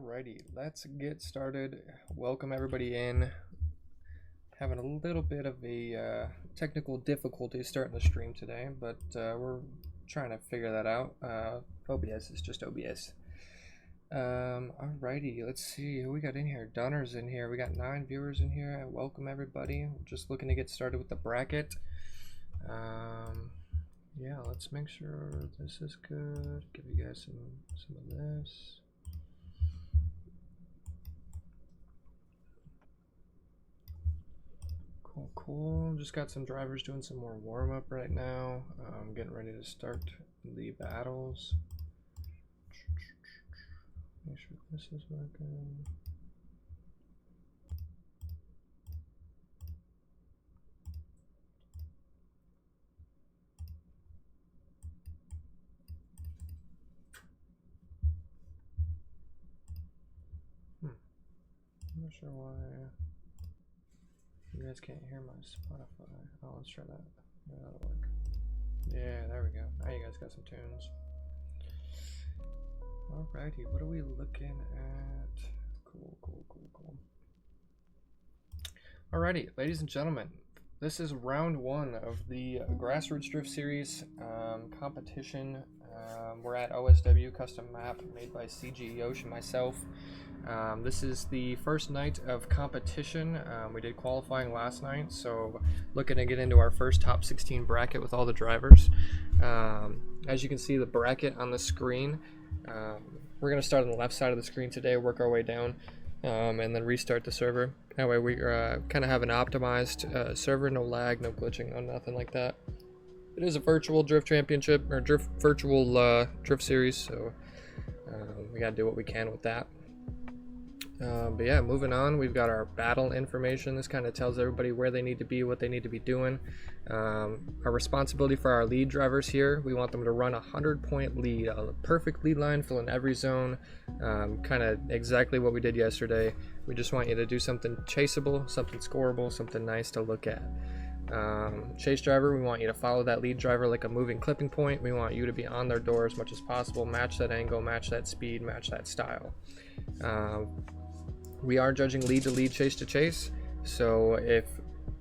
Alrighty, let's get started. Welcome everybody in. Having a little bit of a technical difficulty starting the stream today, but we're trying to figure that out. OBS is just OBS. Alrighty, let's see who we got in here. Dunner's in here. We got 9 viewers in here. Welcome everybody. We're just looking to get started with the bracket. Yeah, let's make sure this is good. Give you guys some of this. Cool. Just got some drivers doing some more warm-up right now. Getting ready to start the battles. Make sure this is working. I'm not sure why. You guys can't hear my Spotify. Oh, let's try that. Yeah, that'll work. Yeah, there we go. Now you guys got some tunes. Alrighty, what are we looking at? Cool. Alrighty, ladies and gentlemen, this is round 1 of the Grassroots Drift Series competition. We're at OSW custom map made by CG Yosh and myself. This is the first night of competition. We did qualifying last night, so looking to get into our first top 16 bracket with all the drivers. As you can see the bracket on the screen, we're going to start on the left side of the screen today, work our way down, and then restart the server. That way we kind of have an optimized server, no lag, no glitching, no nothing like that. It is a virtual drift championship, or virtual drift series, so we got to do what we can with that. But yeah, moving on, we've got our battle information. This kind of tells everybody where they need to be, what they need to be doing. Our responsibility for our lead drivers here, we want them to run a 100-point lead, a perfect lead line, fill in every zone, kind of exactly what we did yesterday. We just want you to do something chaseable, something scoreable, something nice to look at. Chase driver, we want you to follow that lead driver like a moving clipping point. We want you to be on their door as much as possible, match that angle, match that speed, match that style. We are judging lead to lead, chase to chase, so if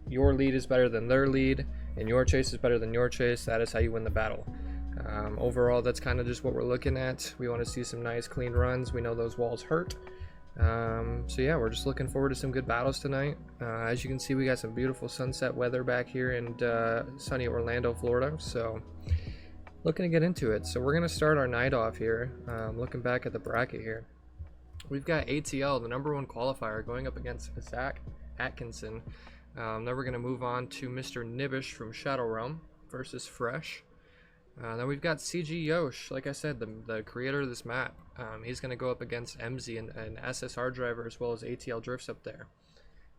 your lead is better than their lead and your chase is better than your chase, that is how you win the battle. Overall, that's kind of just what we're looking at. We want to see some nice clean runs. We know those walls hurt. So yeah, we're just looking forward to some good battles tonight. As you can see, we got some beautiful sunset weather back here in sunny Orlando, Florida, so looking to get into it. So we're going to start our night off here, looking back at the bracket here. We've got ATL, the #1 qualifier, going up against Zach Atkinson. Then we're going to move on to Mr. Nibish from Shadow Realm versus Fresh. Then we've got CG Yosh, like I said, the creator of this map. He's going to go up against MZ and SSR driver, as well as ATL Drifts up there.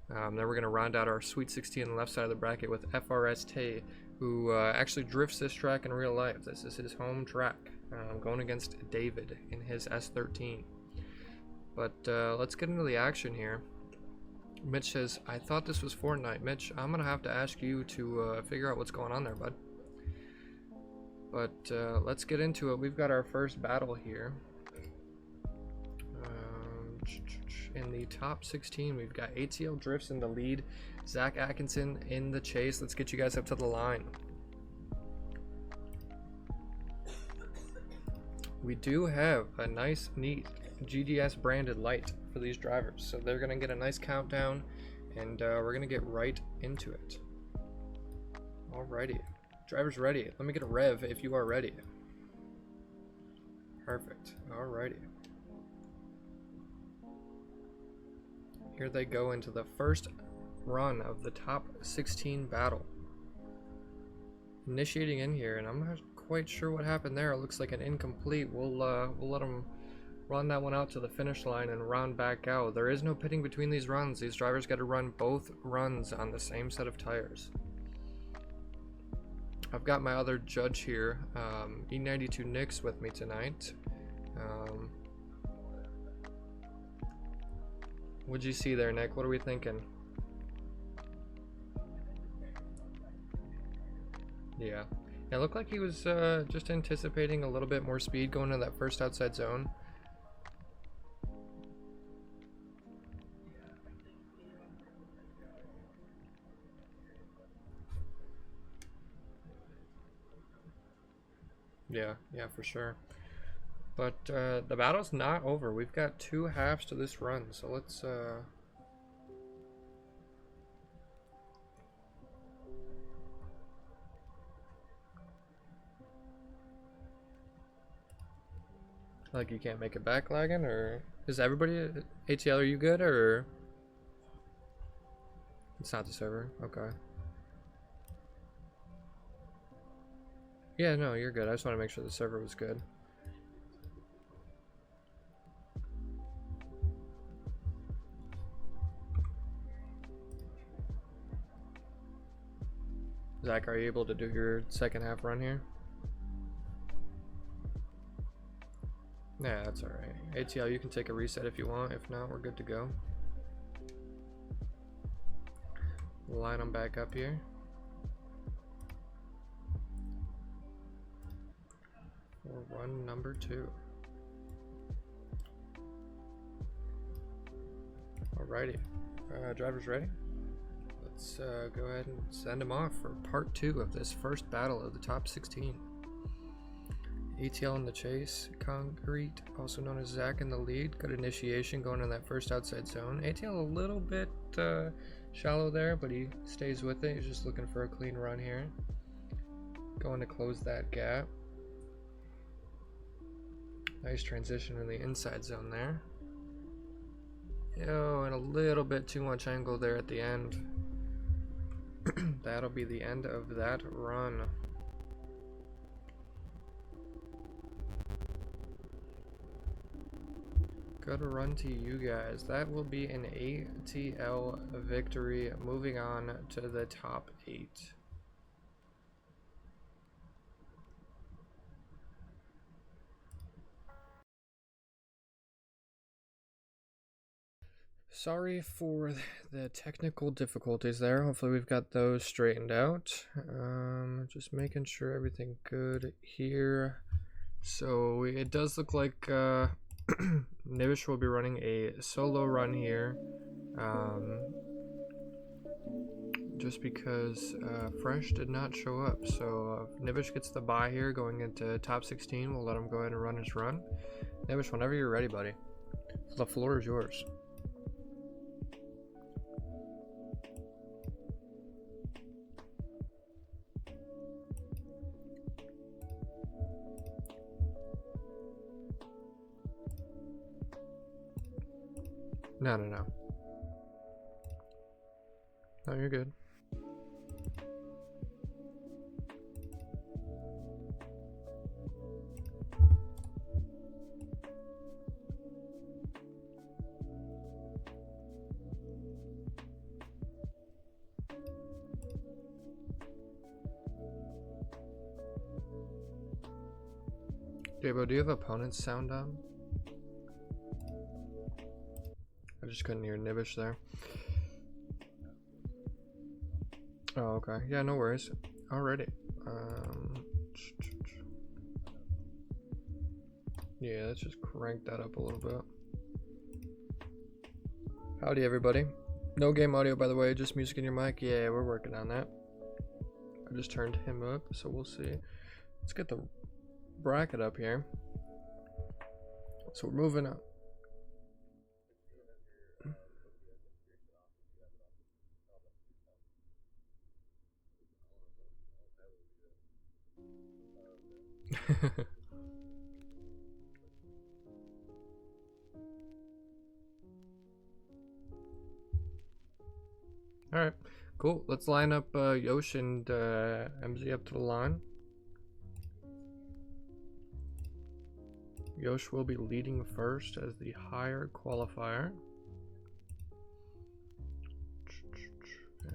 Then we're going to round out our Sweet 16 on the left side of the bracket with FRS Tay, who actually drifts this track in real life. This is his home track, going against David in his S13. But let's get into the action here. Mitch says, I thought this was Fortnite. Mitch, I'm going to have to ask you to figure out what's going on there, bud. But let's get into it. We've got our first battle here. In the top 16, we've got ATL Drifts in the lead, Zach Atkinson in the chase. Let's get you guys up to the line. We do have a nice, neat GDS branded light for these drivers, so they're going to get a nice countdown, and we're going to get right into it. Alrighty, drivers ready. Let me get a rev if you are ready. Perfect. Alrighty, here they go into the first run of the top 16 battle. Initiating in here, and I'm not quite sure what happened there. It looks like an incomplete. We'll let them run that one out to the finish line and round back out. There is no pitting between these runs. These drivers got to run both runs on the same set of tires. I've got my other judge here, E92 Nix, with me tonight. What'd you see there, Nick? What are we thinking? Yeah, it looked like he was just anticipating a little bit more speed going into that first outside zone. Yeah, yeah, for sure. But the battle's not over. We've got 2 halves to this run, so let's like, you can't make it back lagging, or is everybody ATL? Are you good, or it's not the server? Okay. Yeah, no, you're good. I just want to make sure the server was good. Zach, are you able to do your second half run here? Yeah, that's alright. ATL, you can take a reset if you want. If not, we're good to go. Line them back up here. For run number 2. Alrighty. Drivers ready? Let's go ahead and send them off for part 2 of this first battle of the top 16. ATL in the chase, Concrete, also known as Zach in the lead. Good initiation going in that first outside zone. ATL a little bit shallow there, but he stays with it. He's just looking for a clean run here. Going to close that gap. Nice transition in the inside zone there. Yo, and a little bit too much angle there at the end. That'll be the end of that run. Good run to you guys. That will be an ATL victory. Moving on to the top 8. Sorry for the technical difficulties there. Hopefully we've got those straightened out. Just making sure everything good here. So it does look like Nivish will be running a solo run here. Just because Fresh did not show up. So Nivish gets the bye here going into top 16. We'll let him go ahead and run his run. Nivish, whenever you're ready, buddy. The floor is yours. No. No, you're good. Jabo, do you have opponent's sound on? I just couldn't hear Nivish there. Oh, okay. Yeah, no worries. Alrighty. Yeah, let's just crank that up a little bit. Howdy, everybody. No game audio, by the way, just music in your mic. Yeah, we're working on that. I just turned him up, so we'll see. Let's get the bracket up here. So we're moving up. Alright, cool. Let's line up Yosh and MZ up to the line. Yosh will be leading first as the higher qualifier.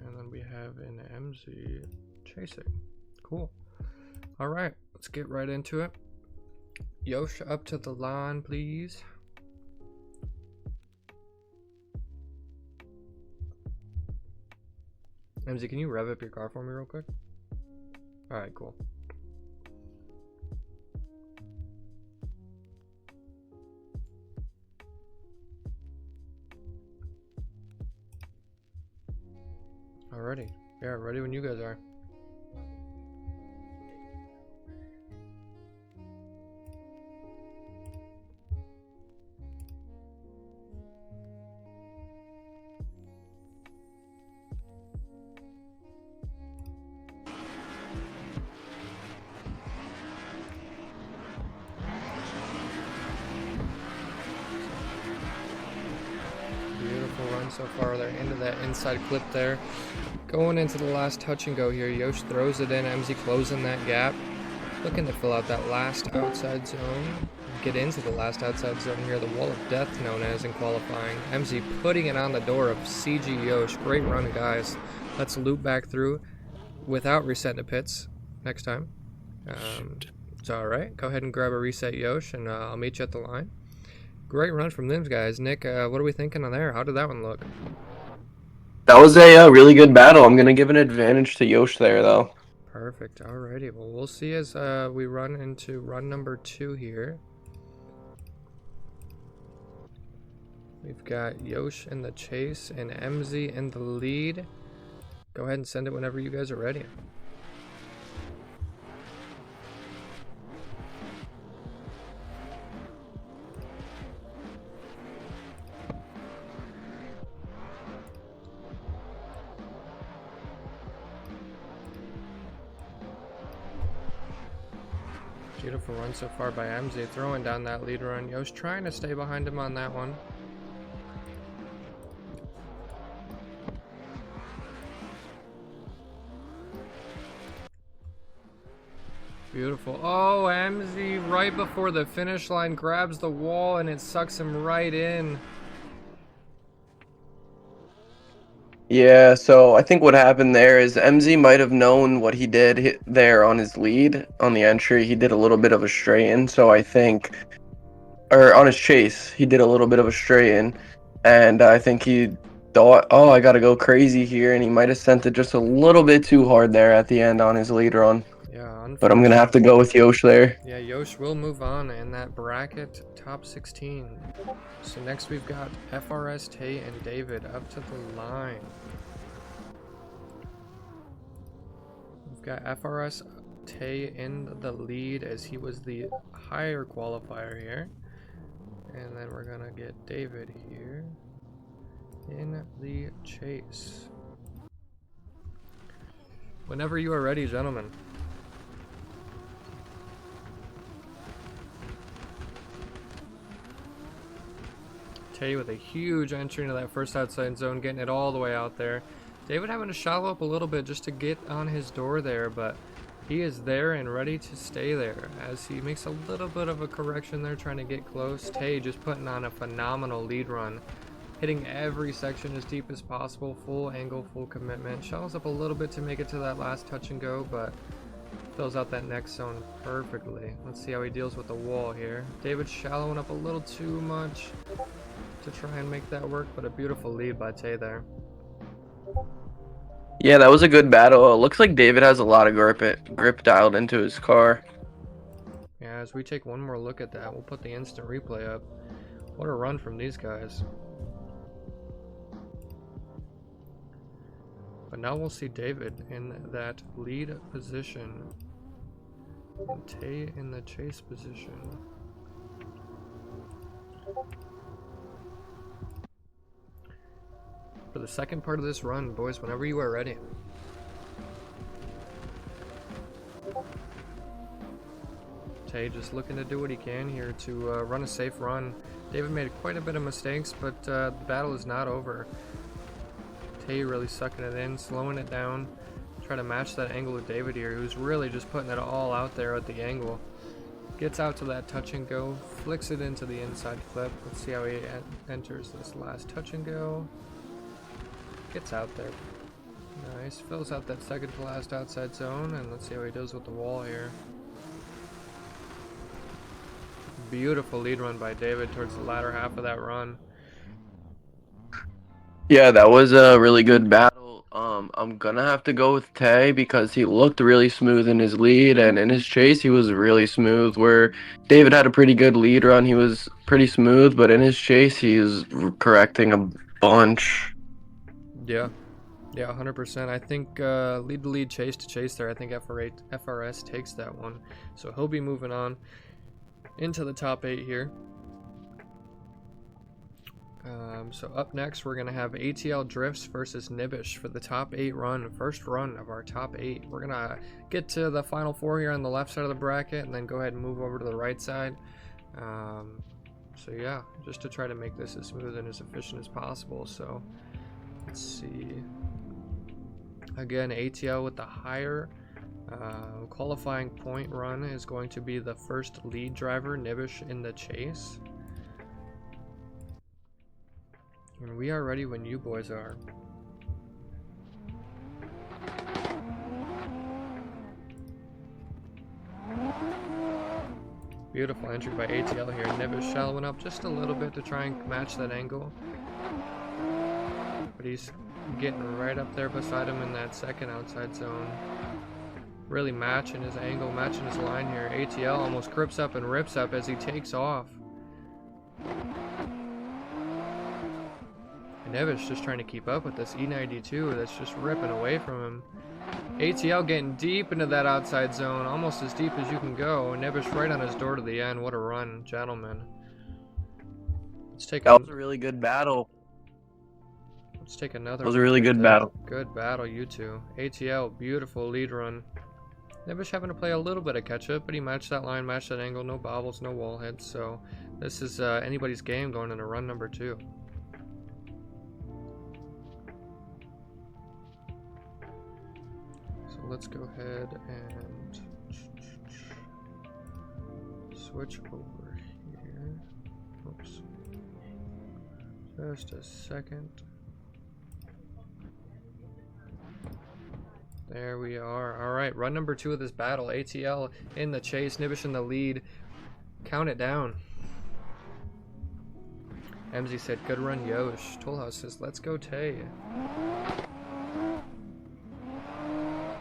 And then we have an MZ chasing. Cool. Alright, let's get right into it. Yosh up to the line, please. MZ, can you rev up your car for me real quick? Alright, cool. Alrighty. Yeah, ready when you guys are. so far. They're into that inside clip there. Going into the last touch and go here. Yosh throws it in. MZ closing that gap. Looking to fill out that last outside zone. Get into the last outside zone here. The wall of death known as in qualifying. MZ putting it on the door of CG Yosh. Great run, guys. Let's loop back through without resetting to pits next time. It's alright. Go ahead and grab a reset, Yosh, and I'll meet you at the line. Great run from them guys. Nick, what are we thinking on there? How did that one look? That was a really good battle. I'm going to give an advantage to Yosh there, though. Perfect. Alrighty. Well, we'll see as we run into run number 2 here. We've got Yosh in the chase and MZ in the lead. Go ahead and send it whenever you guys are ready. Beautiful run so far by MZ, throwing down that lead run. Yosh trying to stay behind him on that one. Beautiful. Oh, MZ right before the finish line grabs the wall and it sucks him right in. Yeah, so I think what happened there is MZ might have known what he did there on his lead. On the entry, he did a little bit of a straighten, so I think... Or on his chase, he did a little bit of a straighten, and I think he thought, oh, I gotta go crazy here, and he might have sent it just a little bit too hard there at the end on his lead run. Yeah, But I'm gonna have to go with Yosh there. Yeah, Yosh will move on in that bracket, top 16. So next we've got FRS, Tay, and David up to the line. We've got FRS, Tay in the lead as he was the higher qualifier here. And then we're gonna get David here in the chase. Whenever you are ready, gentlemen. Tay with a huge entry into that first outside zone, getting it all the way out there. David having to shallow up a little bit just to get on his door there, but he is there and ready to stay there as he makes a little bit of a correction there, trying to get close. Tay just putting on a phenomenal lead run, hitting every section as deep as possible, full angle, full commitment. Shallows up a little bit to make it to that last touch and go, but fills out that next zone perfectly. Let's see how he deals with the wall here. David shallowing up a little too much to try and make that work, but a beautiful lead by Tay there. Yeah, that was a good battle. It looks like David has a lot of grip dialed into his car. Yeah, as we take one more look at that, we'll put the instant replay up. What a run from these guys. But now we'll see David in that lead position and Tay in the chase position. For the second part of this run, boys, whenever you are ready. Tay just looking to do what he can here to run a safe run. David made quite a bit of mistakes, but the battle is not over. Tay really sucking it in, slowing it down. Try to match that angle with David here, who's really just putting it all out there at the angle. Gets out to that touch and go, flicks it into the inside clip. Let's see how he enters this last touch and go. Gets out there. Nice. Fills out that second to last outside zone, and let's see how he does with the wall here. Beautiful lead run by David towards the latter half of that run. Yeah, that was a really good battle. I'm gonna have to go with Tay because he looked really smooth in his lead, and in his chase he was really smooth. Where David had a pretty good lead run, he was pretty smooth, but in his chase he's correcting a bunch. Yeah, 100%. I think lead to lead, chase to chase there. I think FRS takes that one, so he'll be moving on into the top 8 here. So up next, we're going to have ATL Drifts versus Nibish for the top 8 run, first run of our top 8. We're going to get to the final 4 here on the left side of the bracket and then go ahead and move over to the right side. So yeah, just to try to make this as smooth and as efficient as possible. So let's see. Again, ATL with the higher qualifying point run is going to be the first lead driver, Nibish, in the chase. And we are ready when you boys are. Beautiful entry by ATL here. Nibish shallowing up just a little bit to try and match that angle. But he's getting right up there beside him in that second outside zone. Really matching his angle, matching his line here. ATL almost grips up and rips up as he takes off. And Nibish just trying to keep up with this E92 that's just ripping away from him. ATL getting deep into that outside zone, almost as deep as you can go. Nibish right on his door to the end. What a run, gentlemen. Let's take That was a really good battle. Let's take another. That was a really good battle. Good battle, you two. ATL, beautiful lead run. Nibish having to play a little bit of catch up, but he matched that line, matched that angle, no bobbles, no wall hits. So this is anybody's game going into run number 2. So let's go ahead and switch over here. Oops. Just a second. There we are. All right, run number 2 of this battle. ATL in the chase, Nibish in the lead. Count it down. MZ said, good run, Yosh. Tollhouse says, let's go, Tay.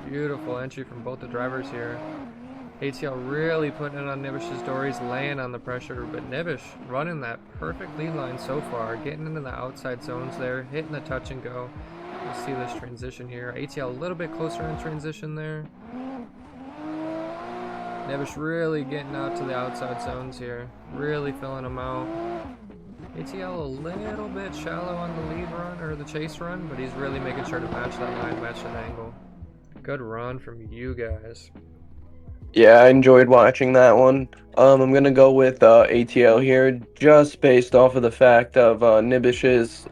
Beautiful entry from both the drivers here. ATL really putting it on Nibish's door. He's laying on the pressure, but Nibish running that perfect lead line so far, getting into the outside zones there, hitting the touch and go. We'll see this transition here. ATL a little bit closer in transition there. Nibish really getting out to the outside zones here. Really filling them out. ATL a little bit shallow on the lead run, or the chase run, but he's really making sure to match that line, match that angle. Good run from you guys. Yeah, I enjoyed watching that one. I'm gonna go with ATL here, just based off of the fact of Nibish's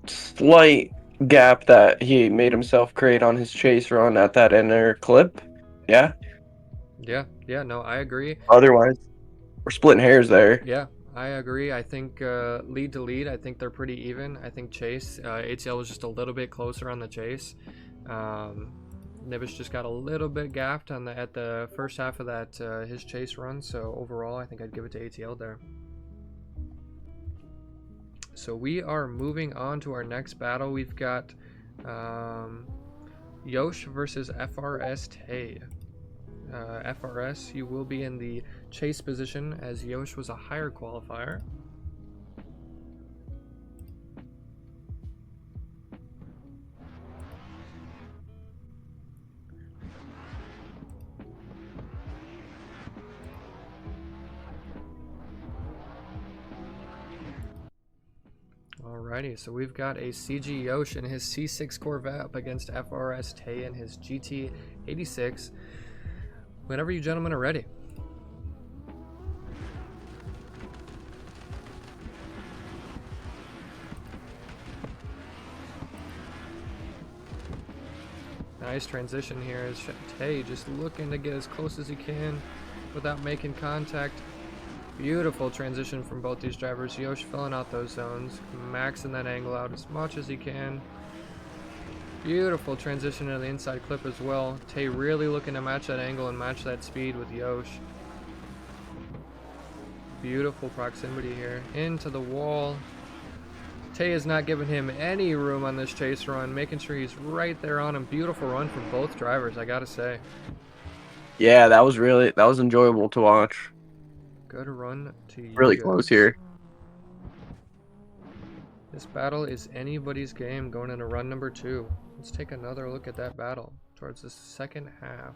slight gap that he made himself create on his chase run at that inner clip. Yeah. Yeah, no, I agree. Otherwise, we're splitting hairs there. Yeah, I agree. I think lead to lead, I think they're pretty even. I think chase, ATL was just a little bit closer on the chase. Nibish just got a little bit gapped on at the first half of that his chase run. So overall, I think I'd give it to ATL there. So we are moving on to our next battle. We've got Yosh versus FRS Tay. FRS, you will be in the chase position as Yosh was a higher qualifier. Alrighty, so we've got a CG Yosh in his C6 Corvette up against FRS Tay in his GT86. Whenever you gentlemen are ready. Nice transition here as Tay just looking to get as close as he can without making contact. Beautiful transition from both these drivers. Yosh filling out those zones, maxing that angle out as much as he can. Beautiful transition into the inside clip as well. Tay really looking to match that angle and match that speed with Yosh. Beautiful proximity here. Into the wall. Tay is not giving him any room on this chase run, making sure he's right there on him. Beautiful run from both drivers, I gotta say. Yeah, that was enjoyable to watch. Good run to you Really guys. close here. This battle is anybody's game going into run number 2. Let's take another look at that battle towards the second half.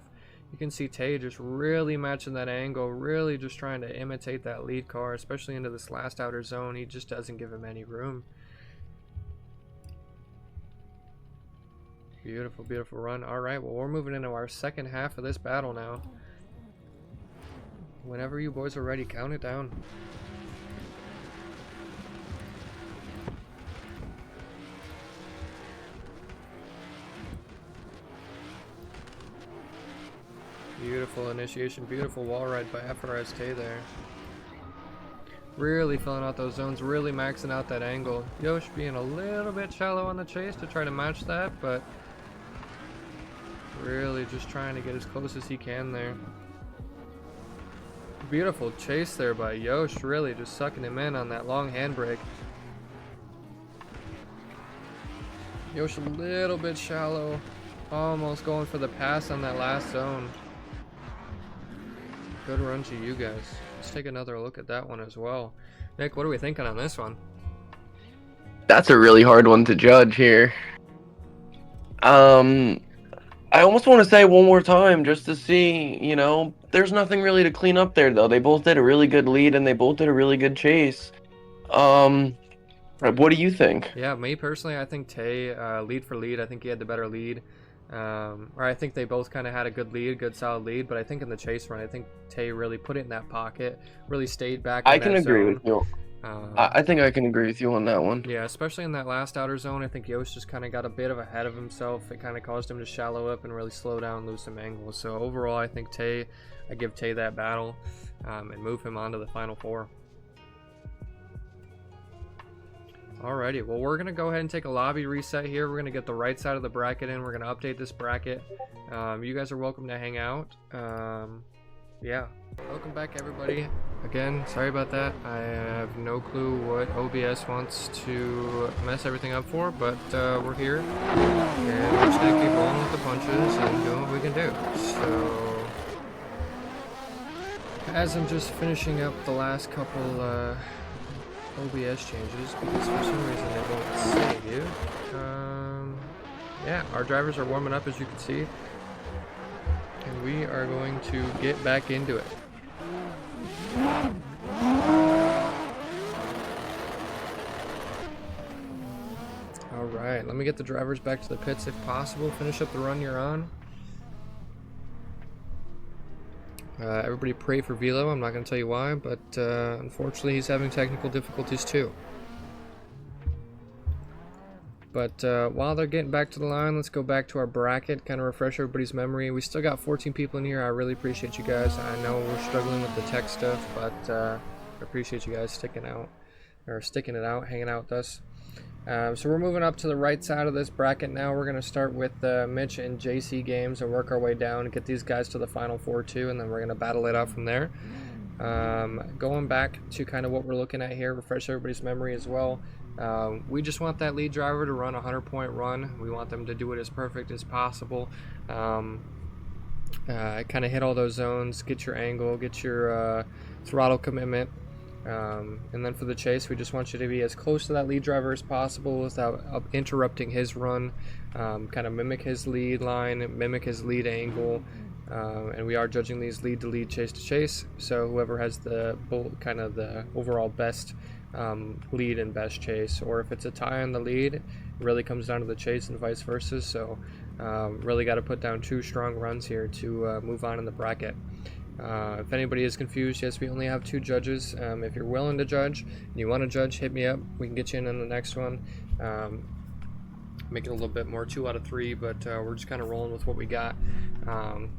You can see Tay just really matching that angle, really just trying to imitate that lead car, especially into this last outer zone. He just doesn't give him any room. Beautiful, beautiful run. All right, well, we're moving into our second half of this battle now. Whenever you boys are ready, count it down. Beautiful initiation, beautiful wall ride by FRST there. Really filling out those zones, really maxing out that angle. Yosh being a little bit shallow on the chase to try to match that, but really just trying to get as close as he can there. Beautiful chase there by Yosh, really just sucking him in on that long handbrake. Yosh a little bit shallow, almost going for the pass on that last zone. Good run to you guys. Let's take another look at that one as well. Nick, what are we thinking on this one? That's a really hard one to judge here. I almost want to say one more time just to see, you know, there's nothing really to clean up there though. They both did a really good lead and they both did a really good chase. What do you think? Yeah, me personally, I think Tay, lead for lead, I think he had the better lead. Or I think they both kind of had a good lead, good solid lead, but I think in the chase run, I think Tay really put it in that pocket, really stayed back in I can that agree zone. with you. I think I can agree with you on that one. Yeah, especially in that last outer zone, I think Yost just kind of got a bit of ahead of himself. It kind of caused him to shallow up and really slow down, lose some angles. So overall, I think Tay, I give Tay that battle and move him on to the final four. Alrighty, well, we're going to go ahead and take a lobby reset here. We're going to get the right side of the bracket in. We're going to update this bracket. You guys are welcome to hang out. Yeah. Welcome back, everybody. Again, sorry about that. I have no clue what OBS wants to mess everything up for, but we're here. And we're just going to keep rolling with the punches and doing what we can do. So, as I'm just finishing up the last couple OBS changes, because for some reason they won't save you. Yeah, our drivers are warming up, as you can see, and we are going to get back into it. Alright, let me get the drivers back to the pits if possible. Finish up the run you're on. Everybody pray for Velo. I'm not going to tell you why, but unfortunately he's having technical difficulties too. But while they're getting back to the line, let's go back to our bracket, kind of refresh everybody's memory. We still got 14 people in here. I really appreciate you guys. I know we're struggling with the tech stuff, but I appreciate you guys sticking it out, hanging out with us. So we're moving up to the right side of this bracket now. We're going to start with Mitch and JC games and work our way down and get these guys to the final four too, and then we're going to battle it out from there. Going back to kind of what we're looking at here, refresh everybody's memory as well. We just want that lead driver to run a 100-point run. We want them to do it as perfect as possible. Kind of hit all those zones, get your angle, get your throttle commitment. And then for the chase, we just want you to be as close to that lead driver as possible without interrupting his run. Kind of mimic his lead line, mimic his lead angle. And we are judging these lead to lead, chase to chase. So whoever has the kind of the overall best lead and best chase, or if it's a tie on the lead, it really comes down to the chase and vice versa. So really got to put down two strong runs here to move on in the bracket. If anybody is confused, yes, we only have two judges. If you're willing to judge and you want to judge, hit me up. We can get you in on the next one. Make it a little bit more 2 out of 3, but we're just kind of rolling with what we got.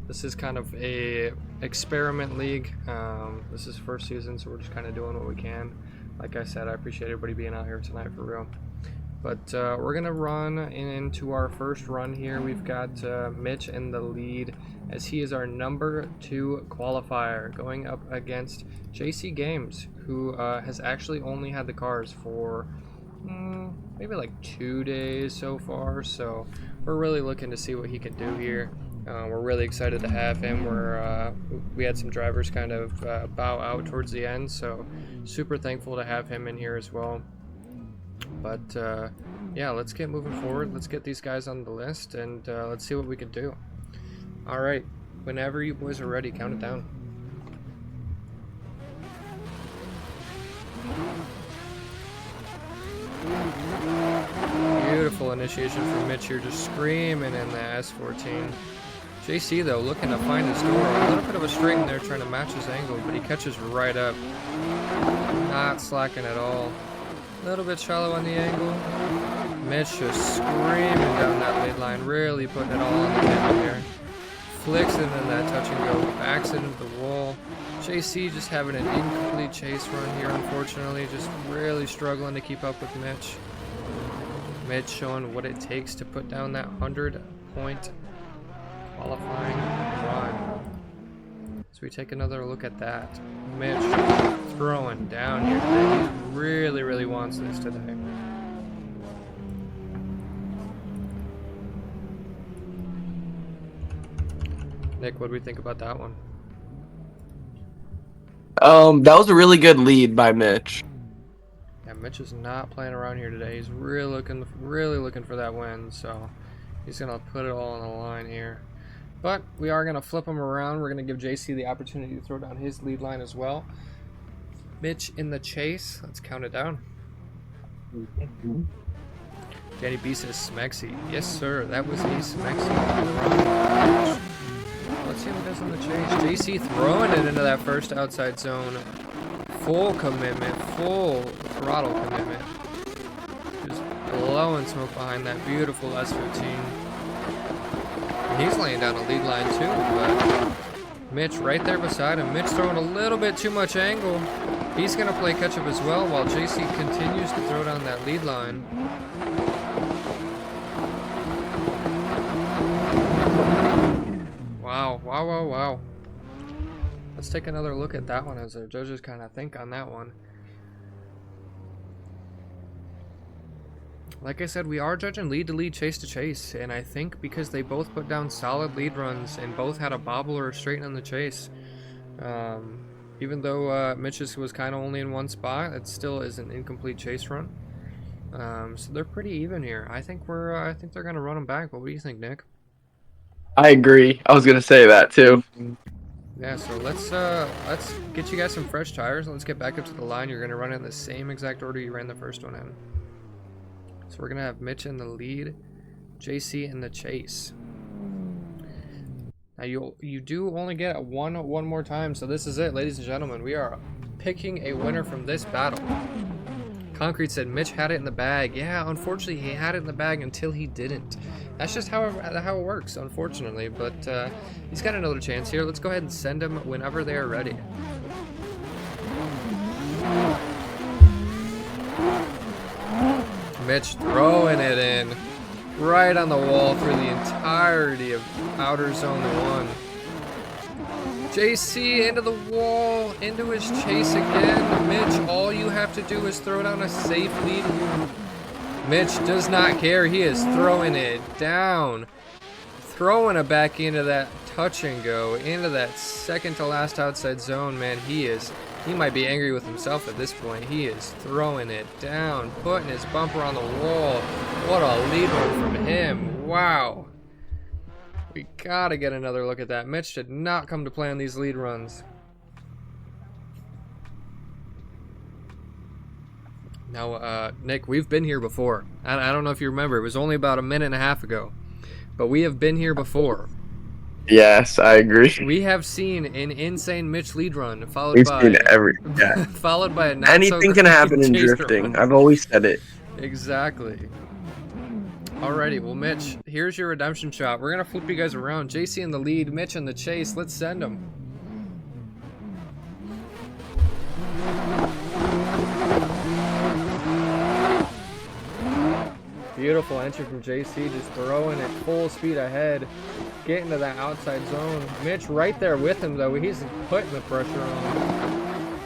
This is kind of a experiment league. This is first season, so we're just kind of doing what we can. Like I said, I appreciate everybody being out here tonight for real. But we're going to run into our first run here. We've got Mitch in the lead as he is our number 2 qualifier going up against JC Games, who has actually only had the cars for maybe like 2 days so far. So we're really looking to see what he can do here. We're really excited to have him. We had some drivers kind of bow out towards the end, so super thankful to have him in here as well. But yeah, let's get moving forward. Let's get these guys on the list, and let's see what we can do. All right, whenever you boys are ready, count it down. Beautiful initiation from Mitch here, just screaming in the S14. JC though, looking to find his door. A little bit of a straight in there, trying to match his angle, but he catches right up. Not slacking at all. A little bit shallow on the angle. Mitch just screaming down that lead line, really putting it all on the table here. flicks it into that touch and go, backs it into the wall. JC just having an incomplete chase run here, unfortunately, just really struggling to keep up with Mitch. Mitch showing what it takes to put down that 100-point qualifying run. So we take another look at that. Mitch throwing down here today. He really, really wants this today. Nick, what do we think about that one? That was a really good lead by Mitch. Yeah, Mitch is not playing around here today. He's really looking for that win, so he's gonna put it all on the line here. But we are gonna flip him around. We're gonna give JC the opportunity to throw down his lead line as well. Mitch in the chase. Let's count it down. Danny B says Smexy. Yes, sir. That was a Smexy. Let's see what he does on the chase. JC throwing it into that first outside zone. Full commitment, full throttle commitment. Just blowing smoke behind that beautiful S15. And he's laying down a lead line too, but Mitch right there beside him. Mitch throwing a little bit too much angle. He's going to play catch up as well while JC continues to throw down that lead line. Wow. Let's take another look at that one as our judges kind of think on that one. Like I said, we are judging lead to lead, chase to chase, and I think because they both put down solid lead runs and both had a bobble or a straight on the chase, even though Mitch's was kind of only in one spot, it still is an incomplete chase run. So they're pretty even here. I think they're gonna run them back. But what do you think, Nick? I agree. I was gonna say that too. Yeah, so let's get you guys some fresh tires. Let's get back up to the line. You're gonna run it in the same exact order you ran the first one in. So we're gonna have Mitch in the lead, JC in the chase. Now you do only get one more time, so this is it, ladies and gentlemen. We are picking a winner from this battle. Concrete said Mitch had it in the bag. Yeah, unfortunately he had it in the bag until he didn't. That's just how it works, unfortunately. But he's got another chance here. Let's go ahead and send him whenever they are ready. Mitch throwing it in right on the wall through the entirety of outer zone 1. JC into the wall, into his chase again. Mitch, all you have to do is throw down a safe lead. Mitch does not care. He is throwing it down. Throwing it back into that touch and go, into that second to last outside zone, man. He might be angry with himself at this point. He is throwing it down, putting his bumper on the wall. What a lead run from him. Wow. We gotta get another look at that. Mitch did not come to play on these lead runs. Now, Nick, we've been here before. I don't know if you remember. It was only about a minute and a half ago. But we have been here before. Yes, I agree. We have seen an insane Mitch lead run followed We've by seen yeah. followed by a not Anything so can happen in chase drifting. run. I've always said it. Exactly. Alrighty, well, Mitch, here's your redemption shot. We're gonna flip you guys around. JC in the lead, Mitch in the chase. Let's send him. Beautiful entry from JC, just throwing it full speed ahead, getting to that outside zone. Mitch right there with him, though. He's putting the pressure on.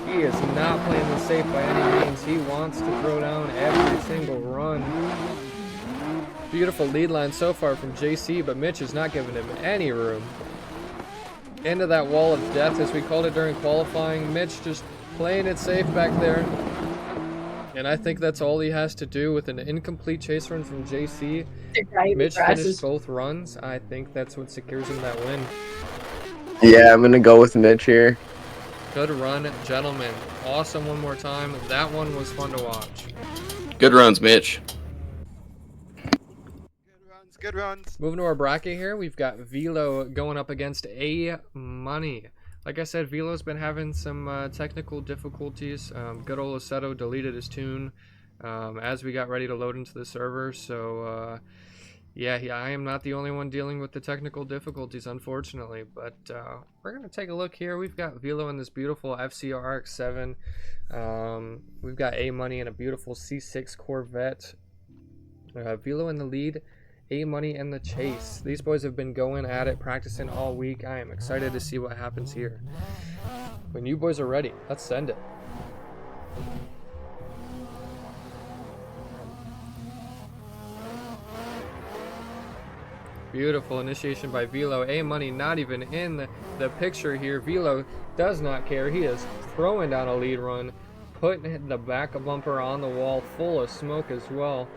He is not playing this safe by any means. He wants to throw down every single run. Beautiful lead line so far from JC, but Mitch is not giving him any room. Into that wall of death, as we called it during qualifying. Mitch just playing it safe back there. And I think that's all he has to do with an incomplete chase run from JC. Mitch finished both runs. I think that's what secures him that win. Yeah, I'm going to go with Mitch here. Good run, gentlemen. Awesome one more time. That one was fun to watch. Good runs, Mitch. Good runs. Moving to our bracket here, we've got Velo going up against A Money. Like I said, Velo's been having some technical difficulties. Good old Aceto deleted his tune as we got ready to load into the server. So Yeah, I am not the only one dealing with the technical difficulties, unfortunately. But we're going to take a look here. We've got Velo in this beautiful FCR RX-7. We've got A Money in a beautiful C6 Corvette. Velo in the lead, A Money in the chase. These boys have been going at it, practicing all week. I am excited to see what happens here. When you boys are ready, let's send it. Beautiful initiation by Velo. A Money not even in the picture here. Velo does not care. He is throwing down a lead run, putting the back bumper on the wall, full of smoke as well.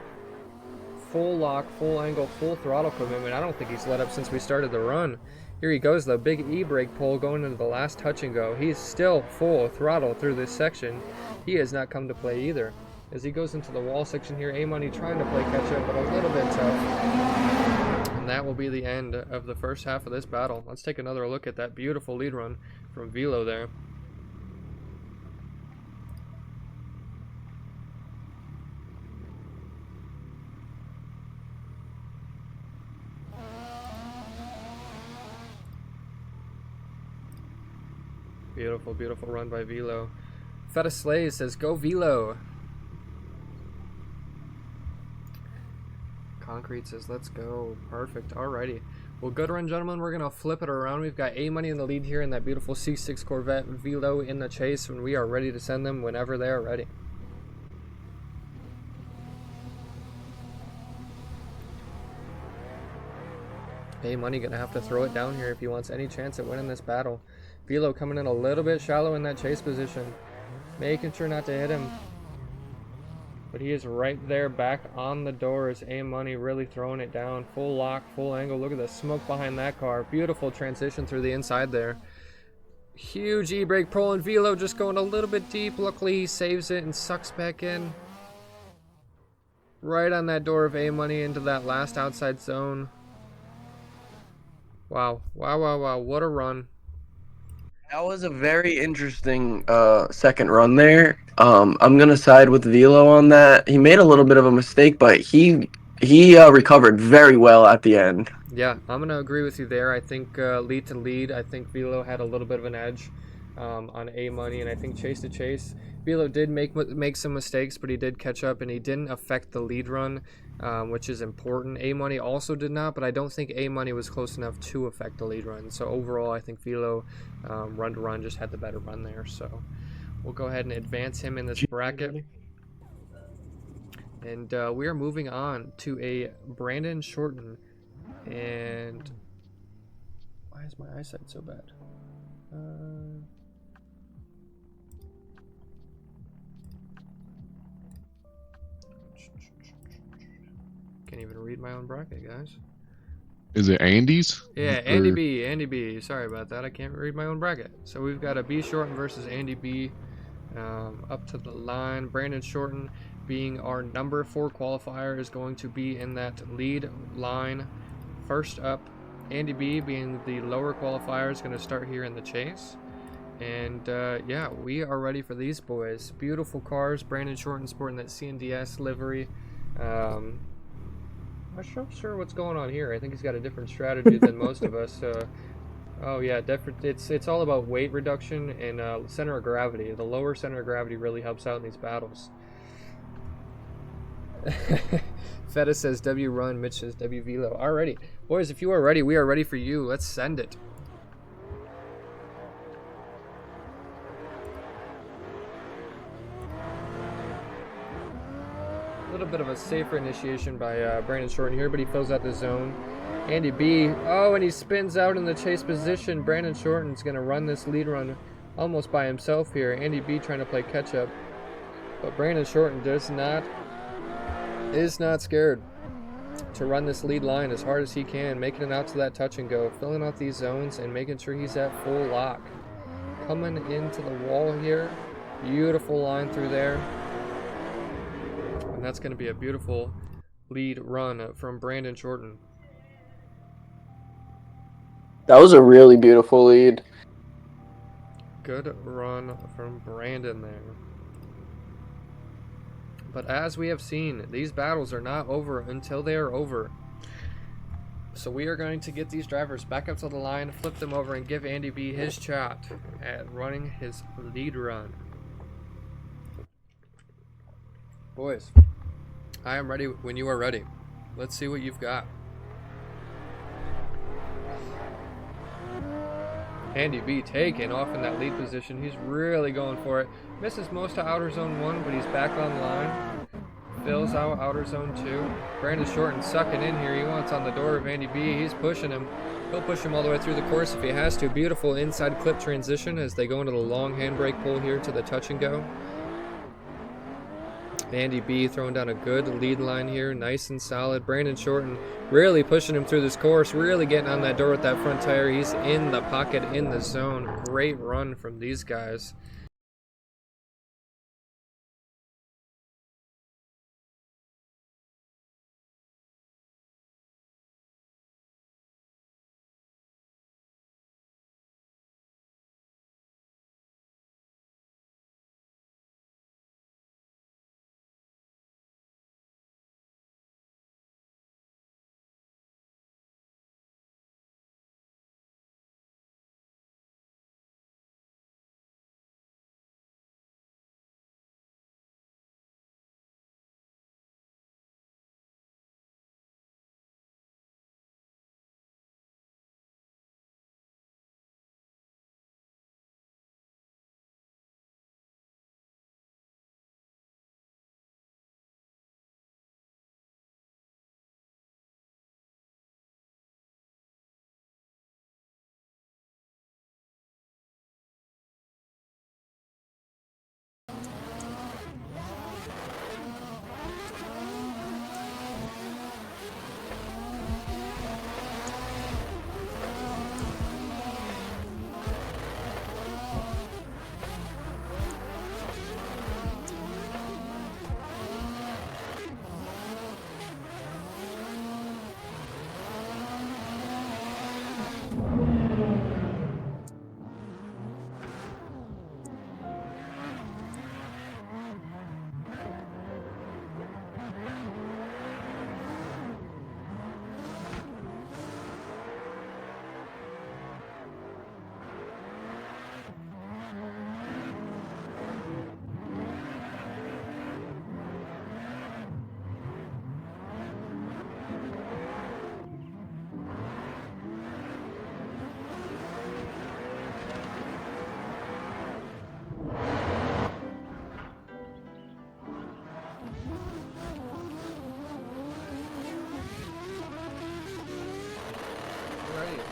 Full lock, full angle, full throttle commitment. I don't think he's let up since we started the run. Here he goes though, big e-brake pull going into the last touch and go. He's still full throttle through this section. He has not come to play either. As he goes into the wall section here, A Money trying to play catch up, but a little bit tough. And that will be the end of the first half of this battle. Let's take another look at that beautiful lead run from Velo there. Beautiful, beautiful run by Velo. Feta Slay says, go Velo. Concrete says, let's go. Perfect. Alrighty. Well, good run, gentlemen. We're going to flip it around. We've got A Money in the lead here in that beautiful C6 Corvette. Velo in the chase, and we are ready to send them whenever they are ready. A Money going to have to throw it down here if he wants any chance at winning this battle. Velo coming in a little bit shallow in that chase position. Making sure not to hit him. But he is right there back on the doors. A Money really throwing it down. Full lock, full angle. Look at the smoke behind that car. Beautiful transition through the inside there. Huge e-brake pull, and Velo just going a little bit deep. Luckily he saves it and sucks back in. Right on that door of A Money into that last outside zone. Wow. Wow, wow, wow. What a run. That was a very interesting second run there. I'm gonna side with Velo on that. He made a little bit of a mistake, but he recovered very well at the end. Yeah, I'm going to agree with you there. I think lead to lead, I think Velo had a little bit of an edge on A Money, and I think chase to chase, Velo did make some mistakes, but he did catch up, and he didn't affect the lead run, which is important. A Money also did not, but I don't think A Money was close enough to affect the lead run. So overall, I think Velo run to run just had the better run there. So we'll go ahead and advance him in this bracket. And we are moving on to a Brandon Shorten. And why is my eyesight so bad? Can't even read my own bracket, guys. Is it Andy's? Yeah, Andy B. Andy B. Sorry about that. I can't read my own bracket. So we've got a B Shorten versus Andy B. Up to the line. Brandon Shorten, being our number 4 qualifier, is going to be in that lead line. First up, Andy B, being the lower qualifier, is going to start here in the chase. And yeah, we are ready for these boys. Beautiful cars. Brandon Shorten sporting that CNDS livery. I'm not sure what's going on here. I think he's got a different strategy than most of us. Oh yeah, it's all about weight reduction and center of gravity. The lower center of gravity really helps out in these battles. Feta says W run, Mitch says W Velo. Alrighty, boys, if you are ready, we are ready for you. Let's send it. A little bit of a safer initiation by Brandon Shorten here, but he fills out the zone. Andy B, oh, and he spins out in the chase position. Brandon Shorten's going to run this lead run almost by himself here. Andy B trying to play catch up, but Brandon Shorten is not scared to run this lead line as hard as he can, making it out to that touch and go, filling out these zones and making sure he's at full lock. Coming into the wall here, beautiful line through there. And that's going to be a beautiful lead run from Brandon Shorten. That was a really beautiful lead. Good run from Brandon there. But as we have seen, these battles are not over until they are over. So we are going to get these drivers back up to the line, flip them over, and give Andy B his shot at running his lead run. Boys, I am ready when you are ready. Let's see what you've got. Andy B taking off in that lead position. He's really going for it. Misses most of outer zone 1, but he's back on line. Fills out outer zone 2. Brandon Shorten sucking in here. He wants on the door of Andy B. He's pushing him. He'll push him all the way through the course if he has to. Beautiful inside clip transition as they go into the long handbrake pull here to the touch and go. Andy B throwing down a good lead line here, nice and solid. Brandon Shorten really pushing him through this course, really getting on that door with that front tire. He's in the pocket, in the zone. Great run from these guys.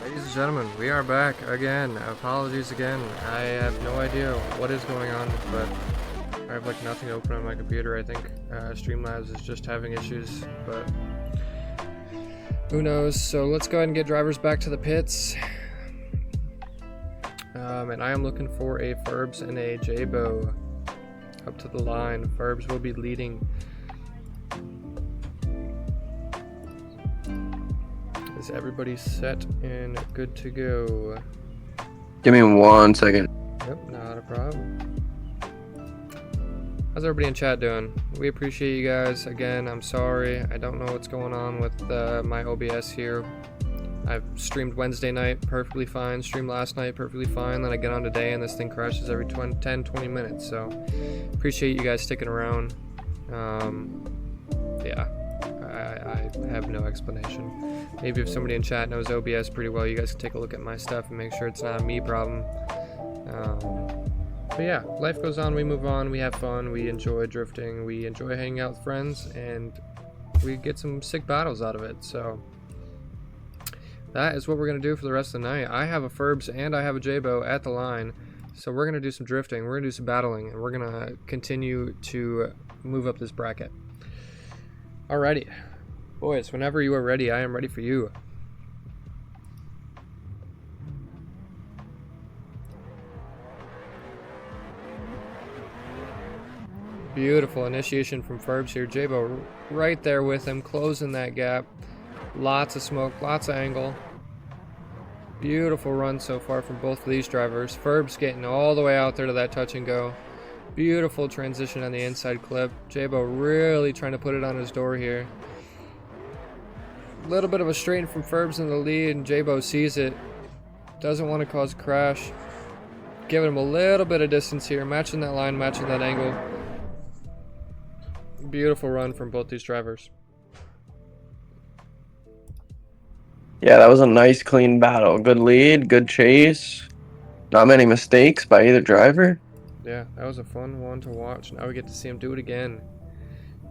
Ladies and gentlemen, we are back again. Apologies again. I have no idea what is going on, but I have like nothing open on my computer. I think Streamlabs is just having issues, but who knows. So let's go ahead and get drivers back to the pits. And I am looking for a Ferbs and a J-Bo up to the line. Ferbs will be leading. Is everybody set and good to go? Give me 1 second. Yep, not a problem. How's everybody in chat doing? We appreciate you guys. Again, I'm sorry. I don't know what's going on with my OBS here. I've streamed Wednesday night perfectly fine, streamed last night perfectly fine, then I get on today and this thing crashes every 10-20 minutes, so appreciate you guys sticking around. Yeah, I have no explanation. Maybe if somebody in chat knows OBS pretty well, you guys can take a look at my stuff and make sure it's not a me problem. But yeah, life goes on, we move on, we have fun, we enjoy drifting, we enjoy hanging out with friends, and we get some sick battles out of it, so that is what we're going to do for the rest of the night. I have a Ferbs and I have a J-Bo at the line, so we're going to do some drifting, we're going to do some battling, and we're going to continue to move up this bracket. Alrighty. Boys, whenever you are ready, I am ready for you. Beautiful initiation from Ferbs here. J-Bo right there with him, closing that gap. Lots of smoke, lots of angle. Beautiful run so far from both of these drivers. Ferbs getting all the way out there to that touch and go. Beautiful transition on the inside clip. J-Bo really trying to put it on his door here. A little bit of a straighten from Ferbs in the lead, and Jabo sees it. Doesn't want to cause a crash. Giving him a little bit of distance here, matching that line, matching that angle. Beautiful run from both these drivers. Yeah, that was a nice, clean battle. Good lead, good chase. Not many mistakes by either driver. Yeah, that was a fun one to watch. Now we get to see him do it again.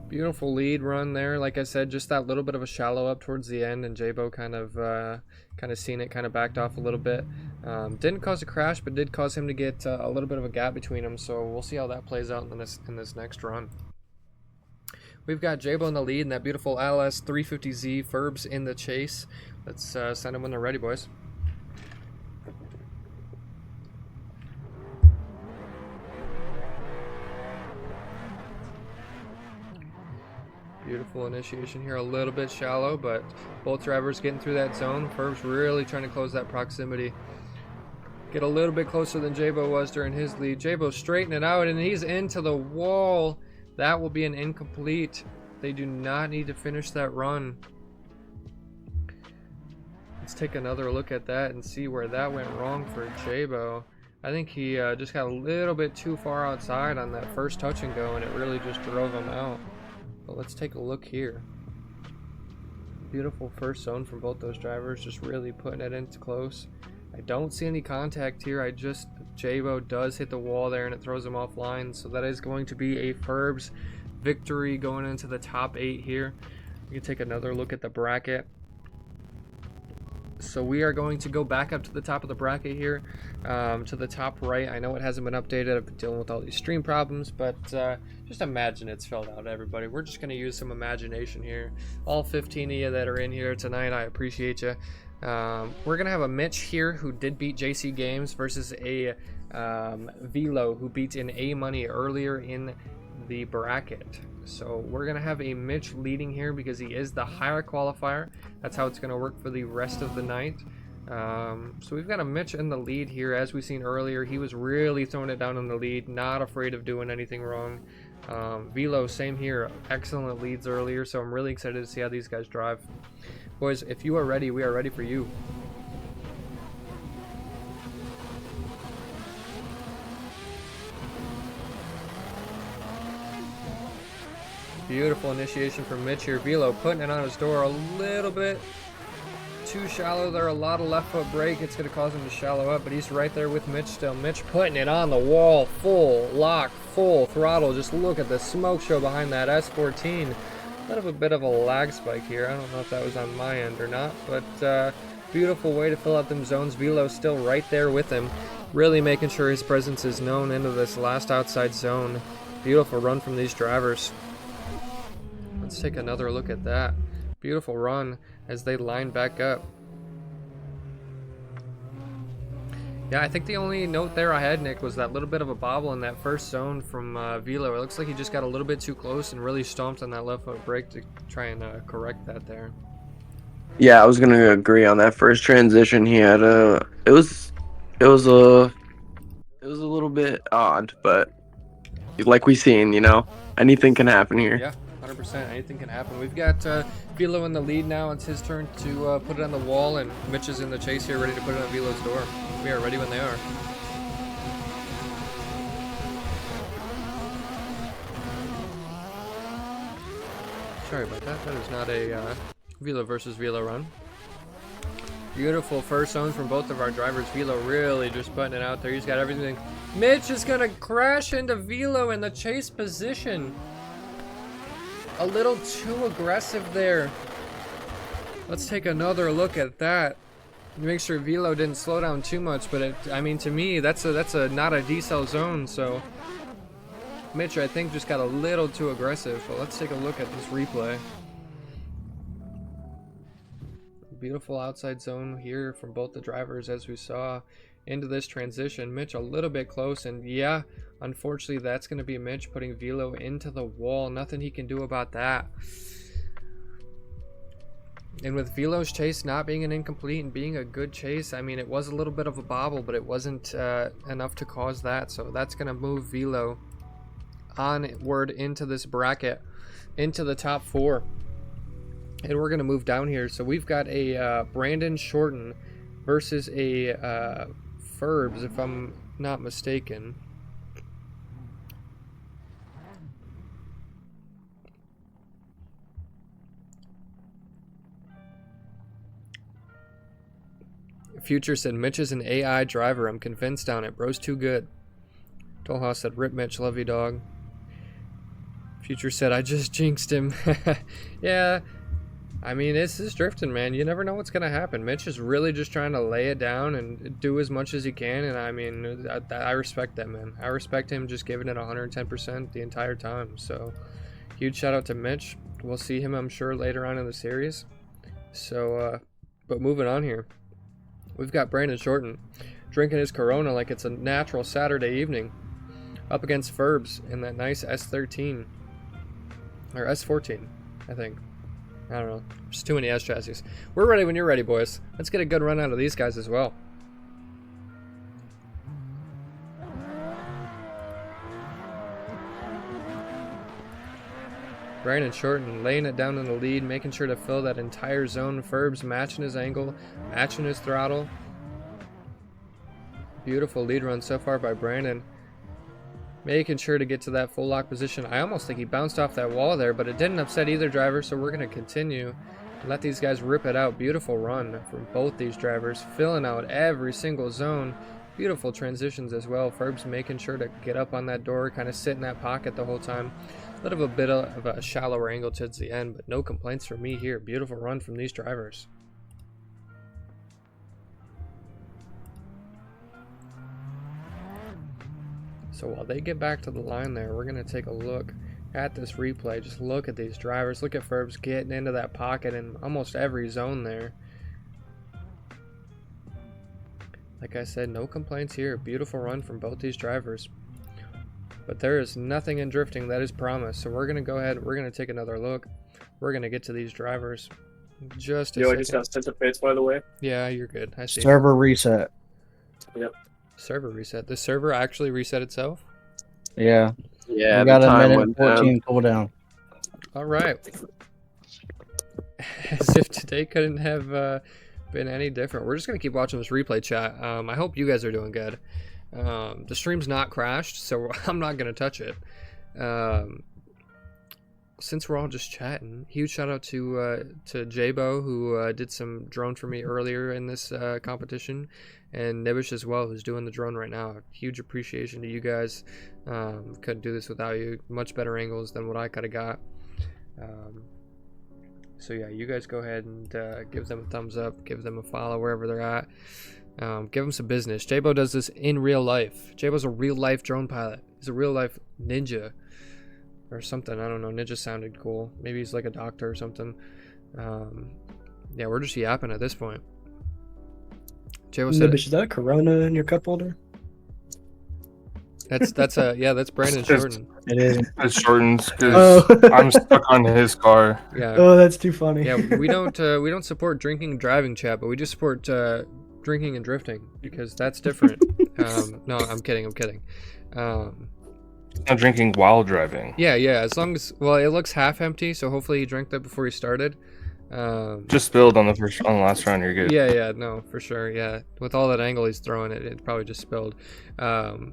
Beautiful lead run there. Like I said, just that little bit of a shallow up towards the end, and Jabo kind of seen it, kind of backed off a little bit. Didn't cause a crash, but did cause him to get a little bit of a gap between them. So we'll see how that plays out in this next run. We've got Jabo in the lead, and that beautiful LS 350Z. Ferbs in the chase. Let's send them when they're ready, boys. Beautiful initiation here, a little bit shallow, but both drivers getting through that zone. Ferbs really trying to close that proximity. Get a little bit closer than Jabo was during his lead. Jabo straightening out, and he's into the wall. That will be an incomplete. They do not need to finish that run. Let's take another look at that and see where that went wrong for Jabo. I think he just got a little bit too far outside on that first touch and go, and it really just drove him out. But let's take a look here. Beautiful first zone from both those drivers, just really putting it into close. I don't see any contact here. Jabo does hit the wall there, and it throws him offline. So that is going to be a Ferbs victory going into the top 8 here. We can take another look at the bracket. So we are going to go back up to the top of the bracket here, to the top right. I know it hasn't been updated. I've been dealing with all these stream problems, but just imagine it's filled out, everybody. We're just going to use some imagination here. All 15 of you that are in here tonight, I appreciate you. We're going to have a Mitch here who did beat JC Games versus a Velo who beat an A Money earlier in the bracket. So we're going to have a Mitch leading here because he is the higher qualifier. That's how it's going to work for the rest of the night. So we've got a Mitch in the lead here. As we've seen earlier, he was really throwing it down in the lead, not afraid of doing anything wrong. Velo, same here. Excellent leads earlier, so I'm really excited to see how these guys drive. Boys, if you are ready, we are ready for you. Beautiful initiation from Mitch here. Velo putting it on his door a little bit too shallow there. A lot of left foot brake. It's going to cause him to shallow up, but he's right there with Mitch still. Mitch putting it on the wall. Full lock, full throttle. Just look at the smoke show behind that S14. A bit of a lag spike here. I don't know if that was on my end or not, but beautiful way to fill out them zones. Velo still right there with him, really making sure his presence is known into this last outside zone. Beautiful run from these drivers. Let's take another look at that. Beautiful run as they line back up. Yeah, I think the only note there I had, Nick, was that little bit of a bobble in that first zone from Velo. It looks like he just got a little bit too close and really stomped on that left foot brake to try and correct that there. Yeah, I was gonna agree on that first transition. He had it was a little bit odd, but like we seen, anything can happen here. Yeah, 100%. Anything can happen. We've got Velo in the lead now. It's his turn to put it on the wall, and Mitch is in the chase here, ready to put it on Velo's door. We are ready when they are. Sorry about that. That is not a Velo versus Velo run. Beautiful first zone from both of our drivers. Velo really just putting it out there. He's got everything. Mitch is going to crash into Velo in the chase position. A little too aggressive there. Let's take another look at that. Make sure Velo didn't slow down too much, but I mean, to me, that's a not a decel zone. So Mitch, I think, just got a little too aggressive. But let's take a look at this replay. Beautiful outside zone here from both the drivers, as we saw into this transition. Mitch a little bit close, and yeah, unfortunately, that's going to be Mitch putting Velo into the wall. Nothing he can do about that. And with Velo's chase not being an incomplete and being a good chase, I mean, it was a little bit of a bobble, but it wasn't enough to cause that. So that's going to move Velo onward into this bracket, into the top 4. And we're going to move down here. So we've got a Brandon Shorten versus a Ferbs, if I'm not mistaken. Future said, Mitch is an AI driver. I'm convinced on it. Bro's too good. Tolha said, rip Mitch, love you, dog. Future said, I just jinxed him. Yeah, I mean, this is drifting, man. You never know what's going to happen. Mitch is really just trying to lay it down and do as much as he can. And I mean, I respect that, man. I respect him just giving it 110% the entire time. So, huge shout out to Mitch. We'll see him, I'm sure, later on in the series. So, but moving on here. We've got Brandon Shorten drinking his Corona like it's a natural Saturday evening up against Ferbs in that nice S13 or S14, I think. I don't know. There's too many S chassis. We're ready when you're ready, boys. Let's get a good run out of these guys as well. Brandon Shorten laying it down in the lead, making sure to fill that entire zone. Ferbs matching his angle, matching his throttle. Beautiful lead run so far by Brandon. Making sure to get to that full lock position. I almost think he bounced off that wall there, but it didn't upset either driver, so we're going to continue and let these guys rip it out. Beautiful run from both these drivers, filling out every single zone. Beautiful transitions as well. Ferbs making sure to get up on that door, kind of sit in that pocket the whole time. A little bit of a shallower angle towards the end, but no complaints from me here. Beautiful run from these drivers. So while they get back to the line there, we're going to take a look at this replay. Just look at these drivers. Look at Ferbs getting into that pocket in almost every zone there. Like I said, no complaints here. Beautiful run from both these drivers. But there is nothing in drifting that is promised. So we're going to go ahead. We're going to take another look. We're going to get to these drivers. Just a second. I just got sent to pits, by the way. Yeah, you're good. I see. Server reset. Yep. Server reset. The server actually reset itself? Yeah. Yeah, We got the a time minute went 14 cooldown. All right. As if today couldn't have been any different. We're just going to keep watching this replay chat. I hope you guys are doing good. The stream's not crashed, so I'm not going to touch it. Since we're all just chatting, huge shout out to Jabo, who did some drone for me earlier in this competition, and Nibish as well, who's doing the drone right now. Huge appreciation to you guys. Couldn't do this without you. Much better angles than what I could have got. So yeah, you guys go ahead and give them a thumbs up, give them a follow wherever they're at. Give them some business. Jabo does this in real life. Jabo's a real life drone pilot. He's a real life ninja or something. I don't know. Ninja sounded cool. Maybe he's like a doctor or something. Yeah, we're just yapping at this point. Jabo said, Is that a Corona in your cup holder? that's Brandon Shorten. It is. It shortens because I'm stuck on his car. Yeah. Oh, that's too funny. Yeah, we don't support drinking and driving, chat, but we just support drinking and drifting because that's different. No, I'm kidding. Not drinking while driving. Yeah. As long as it looks half empty, so hopefully he drank that before he started. Just spilled on the last round. You're good. Yeah, no, for sure. Yeah, with all that angle he's throwing, it probably just spilled.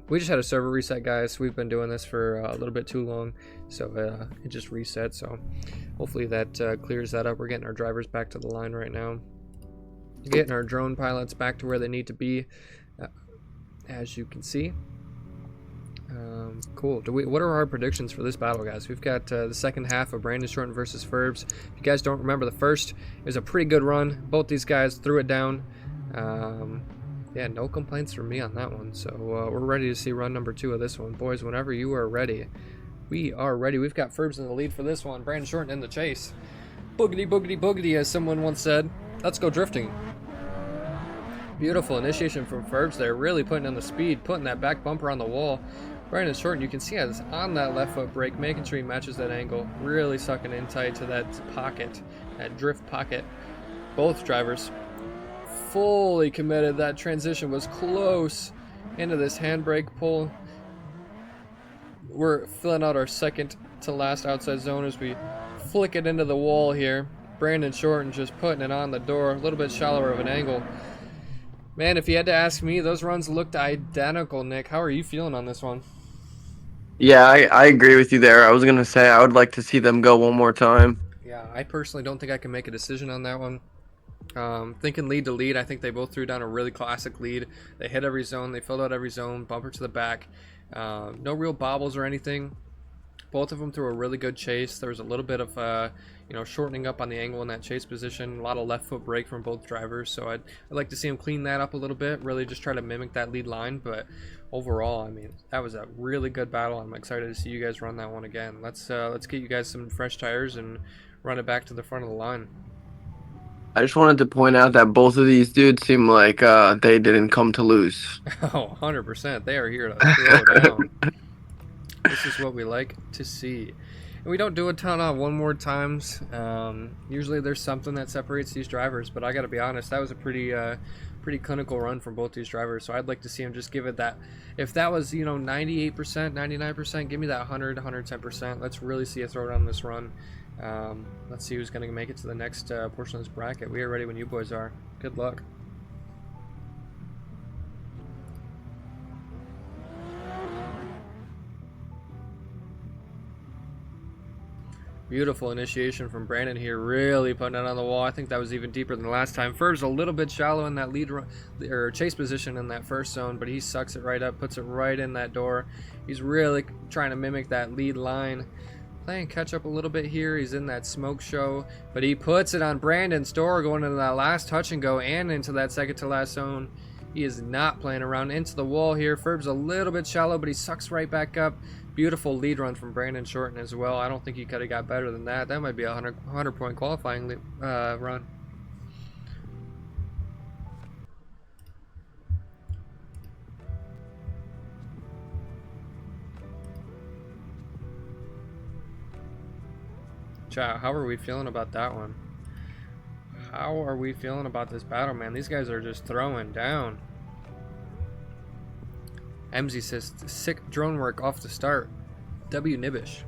We just had a server reset, guys. We've been doing this for a little bit too long, so it just reset. So hopefully that clears that up. We're getting our drivers back to the line right now. Getting our drone pilots back to where they need to be, as you can see. Cool. What are our predictions for this battle, guys? We've got the second half of Brandon Shorten versus Ferbs. If you guys don't remember the first, it was a pretty good run. Both these guys threw it down. Yeah, no complaints from me on that one. So we're ready to see run number 2 of this one. Boys, whenever you are ready, we are ready. We've got Ferbs in the lead for this one. Brandon Shorten in the chase. Boogity, boogity, boogity, as someone once said. Let's go drifting. Beautiful initiation from Ferbs there, really putting in the speed, putting that back bumper on the wall. Brandon Shorten, you can see it's on that left foot brake, making sure he matches that angle, really sucking in tight to that pocket, that drift pocket. Both drivers fully committed. That transition was close into this handbrake pull. We're filling out our second to last outside zone as we flick it into the wall here. Brandon Shorten just putting it on the door, a little bit shallower of an angle. Man, if you had to ask me, those runs looked identical, Nick. How are you feeling on this one? Yeah, I agree with you there. I was gonna say I would like to see them go one more time. Yeah, I personally don't think I can make a decision on that one. Thinking lead to lead, I think they both threw down a really classic lead. They hit every zone, they filled out every zone, bumper to the back. No real bobbles or anything. Both of them threw a really good chase. There was a little bit of shortening up on the angle in that chase position. A lot of left foot brake from both drivers. So I'd like to see them clean that up a little bit. Really just try to mimic that lead line. But overall, I mean, that was a really good battle. I'm excited to see you guys run that one again. Let's get you guys some fresh tires and run it back to the front of the line. I just wanted to point out that both of these dudes seem like they didn't come to lose. Oh, 100%. They are here to throw down. This is what we like to see. And we don't do a ton of one more times. Usually there's something that separates these drivers, but I got to be honest, that was a pretty clinical run from both these drivers. So I'd like to see them just give it that. If that was 98%, 99%, give me that 100, 110%. Let's really see a throwdown this run. Let's see who's going to make it to the next portion of this bracket. We are ready when you boys are. Good luck. Beautiful initiation from Brandon here, really putting it on the wall. I think that was even deeper than the last time. Ferb's a little bit shallow in that lead or chase position in that first zone, but he sucks it right up, puts it right in that door. He's really trying to mimic that lead line. Playing catch up a little bit here. He's in that smoke show, but he puts it on Brandon's door going into that last touch and go and into that second to last zone. He is not playing around into the wall here. Ferb's a little bit shallow, but he sucks right back up. Beautiful lead run from Brandon Shorten as well. I don't think he could have got better than that. That might be a 100-point qualifying run. Chat, how are we feeling about that one? How are we feeling about this battle, man? These guys are just throwing down. MZ says, sick drone work off the start. W Nibish.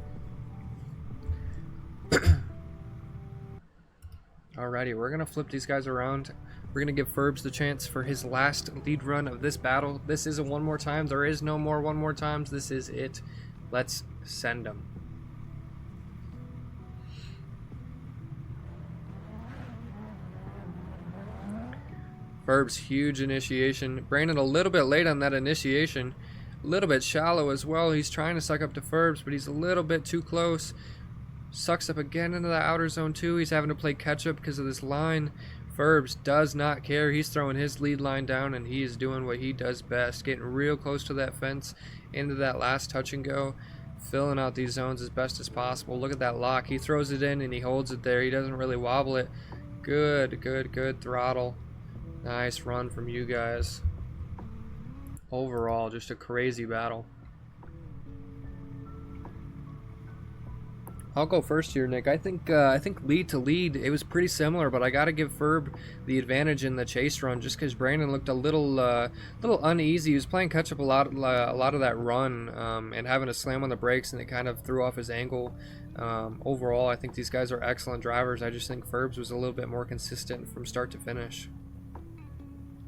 Alrighty, we're going to flip these guys around. We're going to give Ferbs the chance for his last lead run of this battle. This is a one more time. There is no more one more times. This is it. Let's send him. Ferb's huge initiation. Brandon a little bit late on that initiation. A little bit shallow as well. He's trying to suck up to Ferbs, but he's a little bit too close. Sucks up again into the outer zone too. He's having to play catch up because of this line. Ferbs does not care. He's throwing his lead line down and he is doing what he does best. Getting real close to that fence into that last touch and go. Filling out these zones as best as possible. Look at that lock. He throws it in and he holds it there. He doesn't really wobble it. Good throttle. Nice run from you guys. Overall, just a crazy battle. I'll go first here, Nick. I think lead to lead, it was pretty similar, but I got to give Ferb the advantage in the chase run just because Brandon looked a little uneasy. He was playing catch up a lot of that run and having to slam on the brakes, and it kind of threw off his angle. Overall, I think these guys are excellent drivers. I just think Ferb's was a little bit more consistent from start to finish.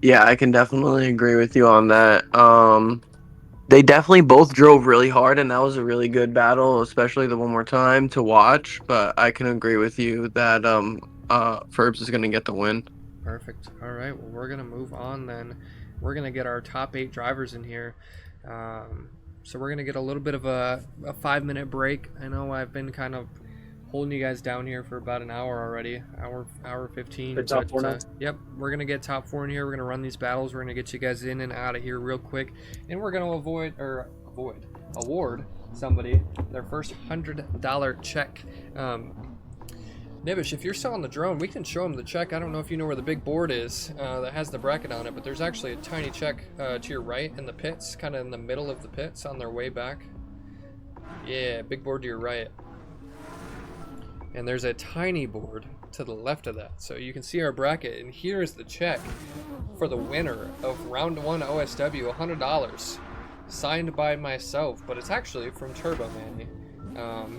Yeah, I can definitely agree with you on that. They definitely both drove really hard, and that was a really good battle, especially the one more time to watch. But I can agree with you that Ferbs is going to get the win. Perfect. All right, well, we're going to move on then. We're going to get our top 8 drivers in here. So we're going to get a little bit of a 5-minute break. I know I've been kind of holding you guys down here for about an hour already, hour 15. The top 4 now? Yep, we're gonna get top 4 in here. We're gonna run these battles. We're gonna get you guys in and out of here real quick, and we're gonna award somebody their first $100 check. Nibish, if you're still on the drone, we can show them the check. I don't know if you know where the big board is that has the bracket on it, but there's actually a tiny check to your right in the pits, kind of in the middle of the pits on their way back. Yeah, big board to your right. And there's a tiny board to the left of that. So you can see our bracket, and here is the check for the winner of Round 1 OSW, $100. Signed by myself, but it's actually from Turbo Manny.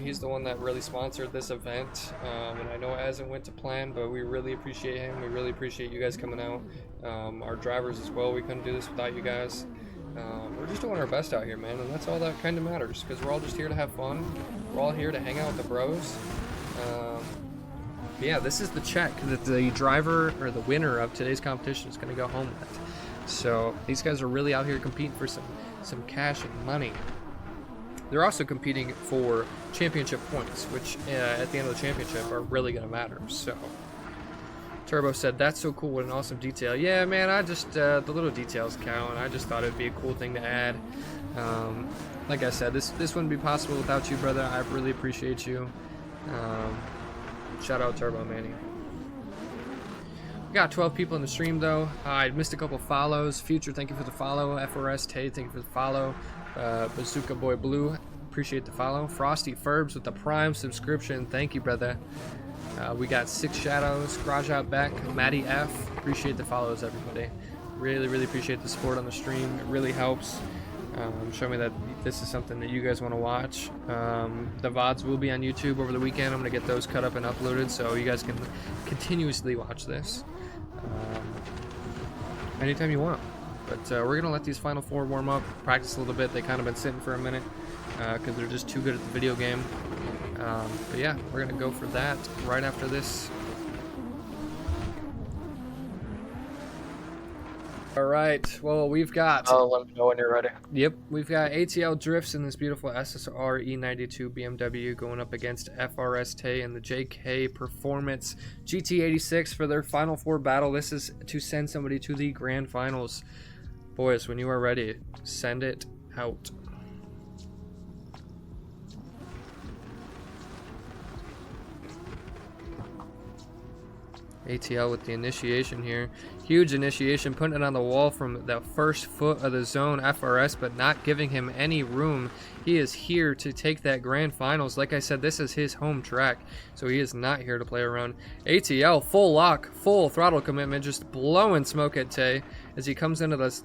He's the one that really sponsored this event, and I know it hasn't went to plan, but we really appreciate him. We really appreciate you guys coming out. Our drivers as well. We couldn't do this without you guys. We're just doing our best out here, man, and that's all that kind of matters, because we're all just here to have fun. We're all here to hang out with the bros. Yeah, this is the check that the driver or the winner of today's competition is going to go home with. So these guys are really out here competing for some cash and money. They're also competing for championship points, which at the end of the championship are really going to matter. So Turbo said, "That's so cool, what an awesome detail." Yeah, man, I just, the little details count, and I just thought it'd be a cool thing to add. Like I said, this wouldn't be possible without you, brother. I really appreciate you. Shout out Turbo Manny. We got 12 people in the stream, though. I missed a couple follows. Future, thank you for the follow. FRS Tay, thank you for the follow. Bazooka Boy Blue, appreciate the follow. Frosty Ferbs with the Prime subscription, thank you, brother. We got Six Shadows, Garage Out Beck, Maddie F, appreciate the follows, everybody. Really appreciate the support on the stream. It really helps. Show me that this is something that you guys want to watch. The VODs will be on YouTube over the weekend. I'm going to get those cut up and uploaded so you guys can continuously watch this anytime you want. But we're going to let these final four warm up, practice a little bit. They kind of been sitting for a minute because they're just too good at the video game. But yeah, we're going to go for that right after this. All right, well, we've got... Oh, let me know when you're ready. Yep, we've got ATL Drifts in this beautiful SSR E92 BMW going up against FRS Tay and the JK Performance GT86 for their Final Four battle. This is to send somebody to the Grand Finals. Boys, when you are ready, send it out. ATL with the initiation here. Huge initiation, putting it on the wall from the first foot of the zone. FRS, but not giving him any room. He is here to take that Grand Finals. Like I said, this is his home track, so he is not here to play around. ATL, full lock, full throttle commitment, just blowing smoke at Tay as he comes into this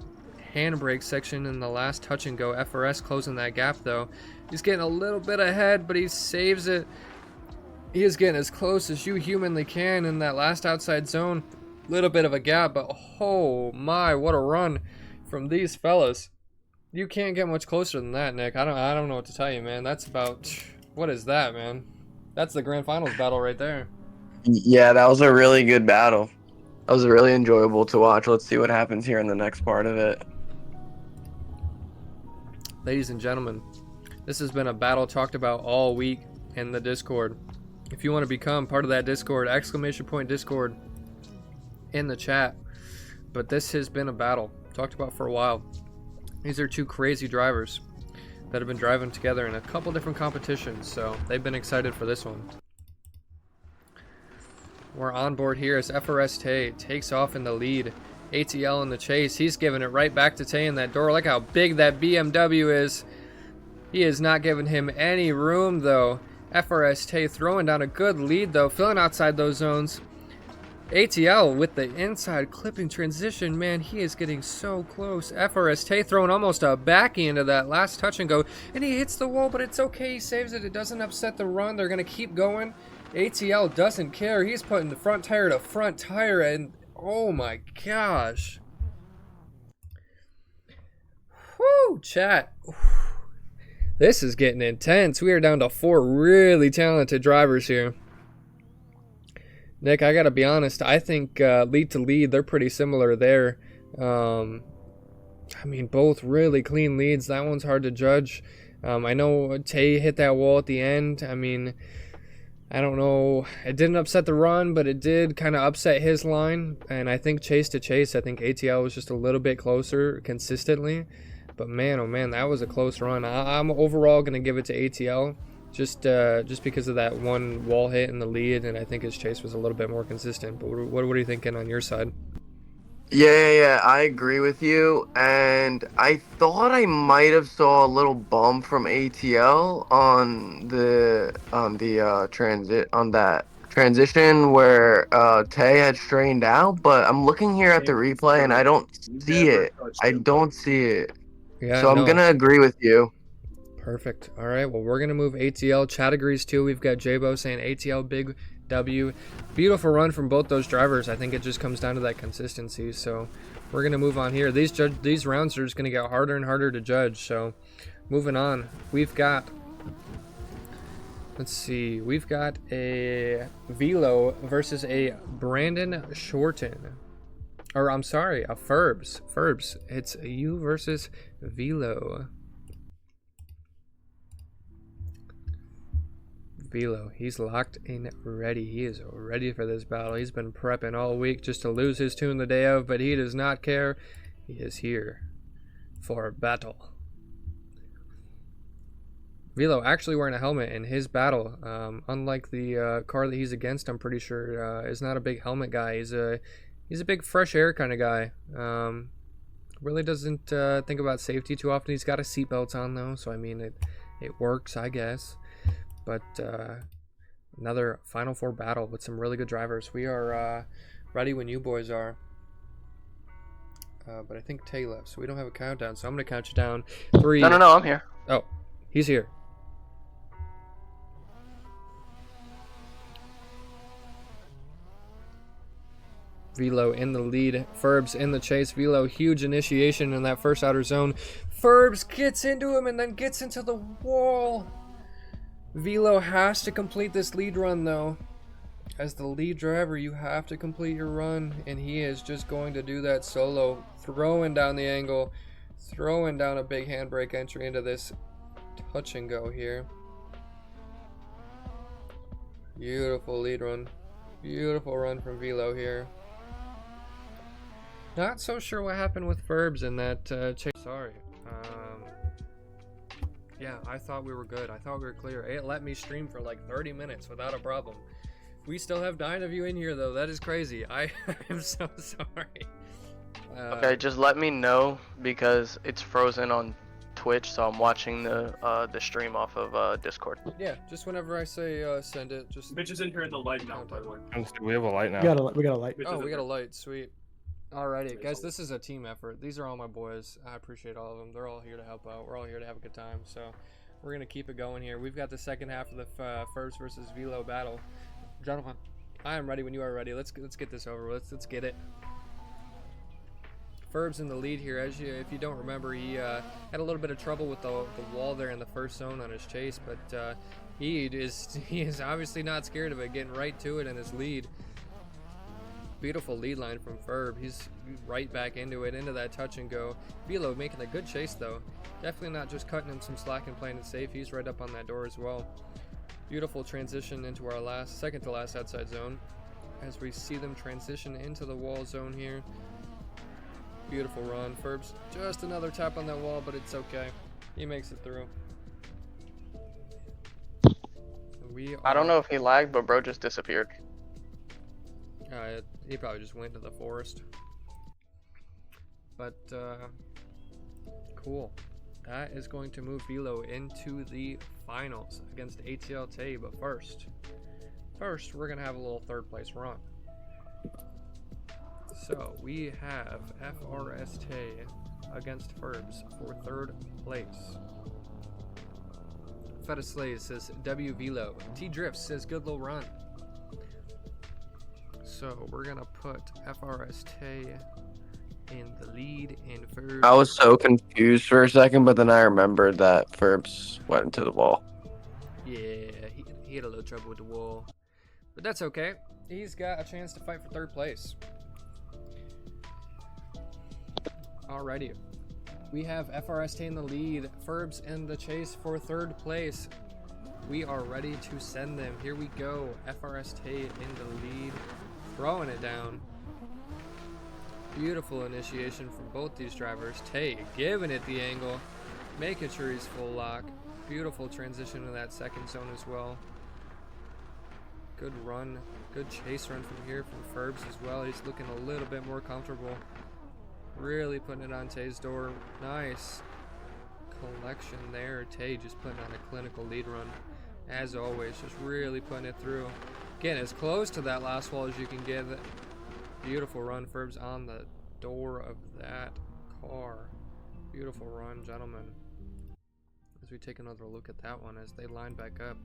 handbrake section in the last touch and go. FRS closing that gap, though. He's getting a little bit ahead, but he saves it. He is getting as close as you humanly can in that last outside zone. Little bit of a gap, but oh my, what a run from these fellas. You can't get much closer than that, Nick. I don't know what to tell you, man. That's about, what is that, man? That's the Grand Finals battle right there. Yeah, that was a really good battle. That was really enjoyable to watch. Let's see what happens here in the next part of it. Ladies and gentlemen, this has been a battle talked about all week in the Discord. If you want to become part of that Discord, !Discord in the chat. But this has been a battle talked about for a while. These are two crazy drivers that have been driving together in a couple different competitions, so they've been excited for this one. We're on board here as FRS Tay takes off in the lead. ATL in the chase. He's giving it right back to Tay in that door. Look how big that BMW is. He is not giving him any room, though. FRS Tay throwing down a good lead, though, filling outside those zones. ATL with the inside clipping transition, man, he is getting so close. FRS Tay throwing almost a backie into that last touch and go, and he hits the wall, but it's okay, he saves it. It doesn't upset the run. They're going to keep going. ATL doesn't care. He's putting the front tire to front tire, and oh my gosh. Whoo, chat. This is getting intense. We are down to 4 really talented drivers here. Nick, I gotta be honest, I think lead to lead, they're pretty similar there. I mean, both really clean leads. That one's hard to judge. I know Tay hit that wall at the end. I mean, I don't know. It didn't upset the run, but it did kind of upset his line. And I think chase to chase, I think ATL was just a little bit closer consistently. But man, oh man, that was a close run. I'm overall going to give it to ATL. Just because of that one wall hit in the lead, and I think his chase was a little bit more consistent. But what are you thinking on your side? Yeah, I agree with you. And I thought I might have saw a little bump from ATL on that transition where Tay had strained out. But I'm looking here at the replay, and I don't see it. I don't see it. Yeah, so I'm gonna agree with you. Perfect. All right, well, we're going to move ATL. Chad agrees too. We've got Jabo saying ATL, big W. Beautiful run from both those drivers. I think it just comes down to that consistency. So we're going to move on here. These rounds are just going to get harder and harder to judge. So moving on, we've got, let's see, we've got a Velo versus a Brandon Shorten. Or I'm sorry, a Ferbs. Ferbs. It's you versus Velo. Velo, he's locked in ready. He is ready for this battle. He's been prepping all week just to lose his tune the day of, but he does not care. He is here for a battle. Velo actually wearing a helmet in his battle. Unlike the car that he's against, I'm pretty sure is not a big helmet guy. He's a big fresh air kind of guy. Really doesn't think about safety too often. He's got a seatbelt on though, so I mean it works, I guess. But another Final Four battle with some really good drivers. We are ready when you boys are. But I think Tay left, so we don't have a countdown. So I'm going to count you down. 3. No, I'm here. Oh, he's here. Velo in the lead. Ferbs in the chase. Velo, huge initiation in that first outer zone. Ferbs gets into him and then gets into the wall. Velo has to complete this lead run though. As the lead driver, you have to complete your run, and he is just going to do that solo, throwing down the angle, throwing down a big handbrake entry into this touch and go here. Beautiful lead run. Beautiful run from Velo here. Not so sure what happened with Ferbs in that chase. Sorry. Yeah, I thought we were good. I thought we were clear. It let me stream for like 30 minutes without a problem. We still have 9 of you in here though. That is crazy. I am so sorry. Okay, just let me know because it's frozen on Twitch, so I'm watching the stream off of Discord. Yeah, just whenever I say send it, just. Mitch is in here in the light now, by the way. We have a light now. We got a light. Mitch Oh, is in we got there. a light. Sweet. Alrighty, guys, this is a team effort. These are all my boys. I appreciate all of them. They're all here to help out. We're all here to have a good time. So we're gonna keep it going here. We've got the second half of the Ferbs versus Velo battle. Gentlemen, I am ready when you are ready. Let's get this over. Let's get it. Ferbs in the lead here. If you don't remember, he had a little bit of trouble with the wall there in the first zone on his chase, but he is obviously not scared of it, getting right to it in his lead. Beautiful lead line from Ferb. He's right back into it, into that touch and go. Velo making a good chase though. Definitely not just cutting him some slack and playing it safe. He's right up on that door as well. Beautiful transition into our second to last outside zone as we see them transition into the wall zone here. Beautiful run. Ferbs just another tap on that wall, but it's okay. He makes it through. I don't know if he lagged, but bro just disappeared. He probably just went to the forest. But cool. That is going to move Velo into the finals against ATL Tay. But first, we're gonna have a little third place run. So we have FRS Tay against Ferbs for third place. Feta Slays says W Velo. T Drifts says good little run. So we're gonna put FRS Tay in the lead and Ferbs. I was so confused for a second, but then I remembered that Ferbs went into the wall. Yeah, he had a little trouble with the wall. But that's okay. He's got a chance to fight for third place. Alrighty. We have FRS Tay in the lead, Ferbs in the chase for third place. We are ready to send them. Here we go. FRS Tay in the lead, throwing it down. Beautiful initiation from both these drivers. Tay giving it the angle, making sure he's full lock. Beautiful transition to that second zone as well. Good run, good chase run from here from Ferbs as well. He's looking a little bit more comfortable. Really putting it on Tay's door. Nice collection there. Tay just putting on a clinical lead run. As always, just really putting it through. Getting as close to that last wall as you can get. Beautiful run. Ferbs on the door of that car. Beautiful run, gentlemen. As as we take another look at that one as they line back up.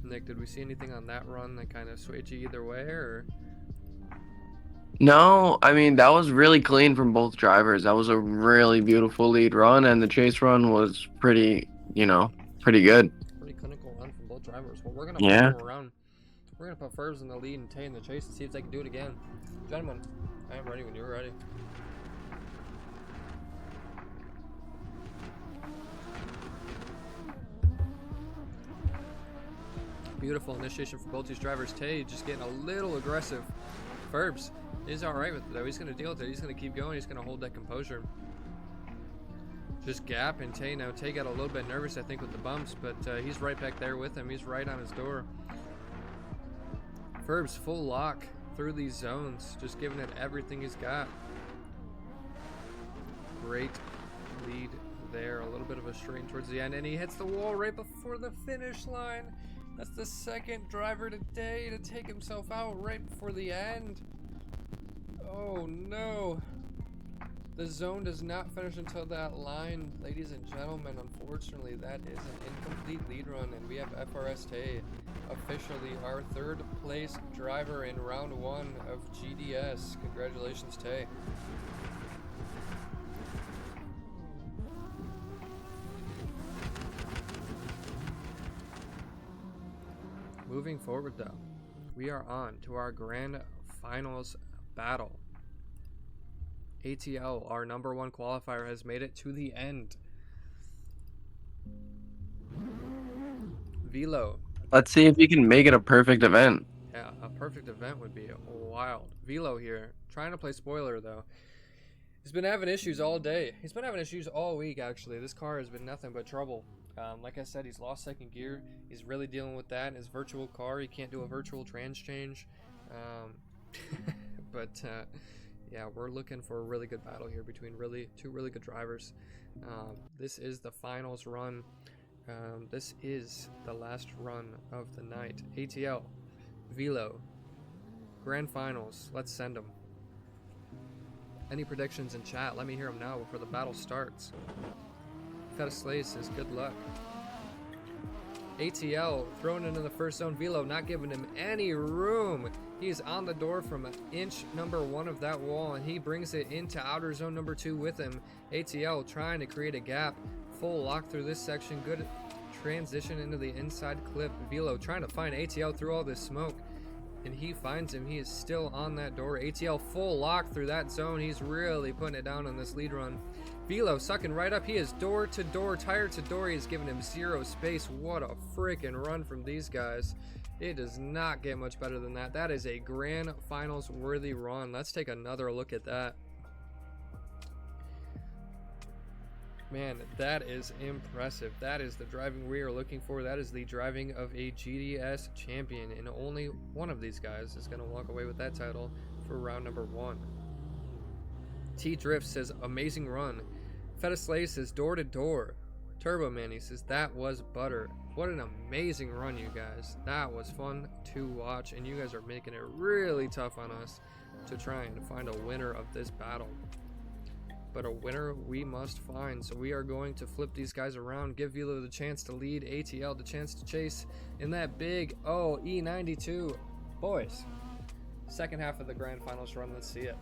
Nick, did we see anything on that run that kind of swayed you either way, or? No, I mean, that was really clean from both drivers. That was a really beautiful lead run, and the chase run was pretty, pretty good. Pretty clinical run from both drivers. Well, we're going to Yeah. put them around. We're going to put Furbs in the lead and Tay in the chase and see if they can do it again. Gentlemen, I am ready when you're ready. Beautiful initiation for both these drivers. Tay just getting a little aggressive. Furbs is alright with it though. He's going to deal with it. He's going to keep going. He's going to hold that composure. Just gap and Tay now. Tay got a little bit nervous, I think, with the bumps, but he's right back there with him. He's right on his door. Furbs full lock through these zones, just giving it everything he's got. Great lead there. A little bit of a strain towards the end, and he hits the wall right before the finish line. That's the second driver today to take himself out right before the end. Oh no. The zone does not finish until that line, ladies and gentlemen. Unfortunately, that is an incomplete lead run, and we have FRS Tay, officially our third place driver in round one of GDS. Congratulations, Tay. Moving forward though, we are on to our grand finals battle. ATL, our number one qualifier, has made it to the end. Velo. Let's see if he can make it a perfect event. Yeah, a perfect event would be wild. Velo here, trying to play spoiler though. He's been having issues all day. He's been having issues all week actually. This car has been nothing but trouble. Like I said, he's lost second gear. He's really dealing with that in his virtual car. He can't do a virtual trans change. Yeah, we're looking for a really good battle here between two really good drivers. This is the finals run. This is the last run of the night. ATL, Velo, grand finals. Let's send them. Any predictions in chat? Let me hear them now before the battle starts. Slay says good luck. ATL thrown into the first zone. Velo not giving him any room. He's on the door from inch number 1 of that wall, and he brings it into outer zone number 2 with him. ATL trying to create a gap. Full lock through this section. Good transition into the inside clip. Velo trying to find ATL through all this smoke, and he finds him. He is still on that door. ATL full lock through that zone. He's really putting it down on this lead run. Velo sucking right up. He is door to door, tire to door. He's giving him zero space. What a freaking run from these guys. It does not get much better than that. That is a grand finals worthy run. Let's take another look at that. Man, that is impressive. That is the driving we are looking for. That is the driving of a GDS champion, and only one of these guys is going to walk away with that title for round number 1. T Drift says amazing run. Slay says door to door. Turbo Manny says that was butter. What an amazing run, you guys. That was fun to watch, and you guys are making it really tough on us to try and find a winner of this battle. But a winner we must find, so we are going to flip these guys around, give Velo the chance to lead, ATL the chance to chase in that big E92. Boys, second half of the grand finals run, let's see it.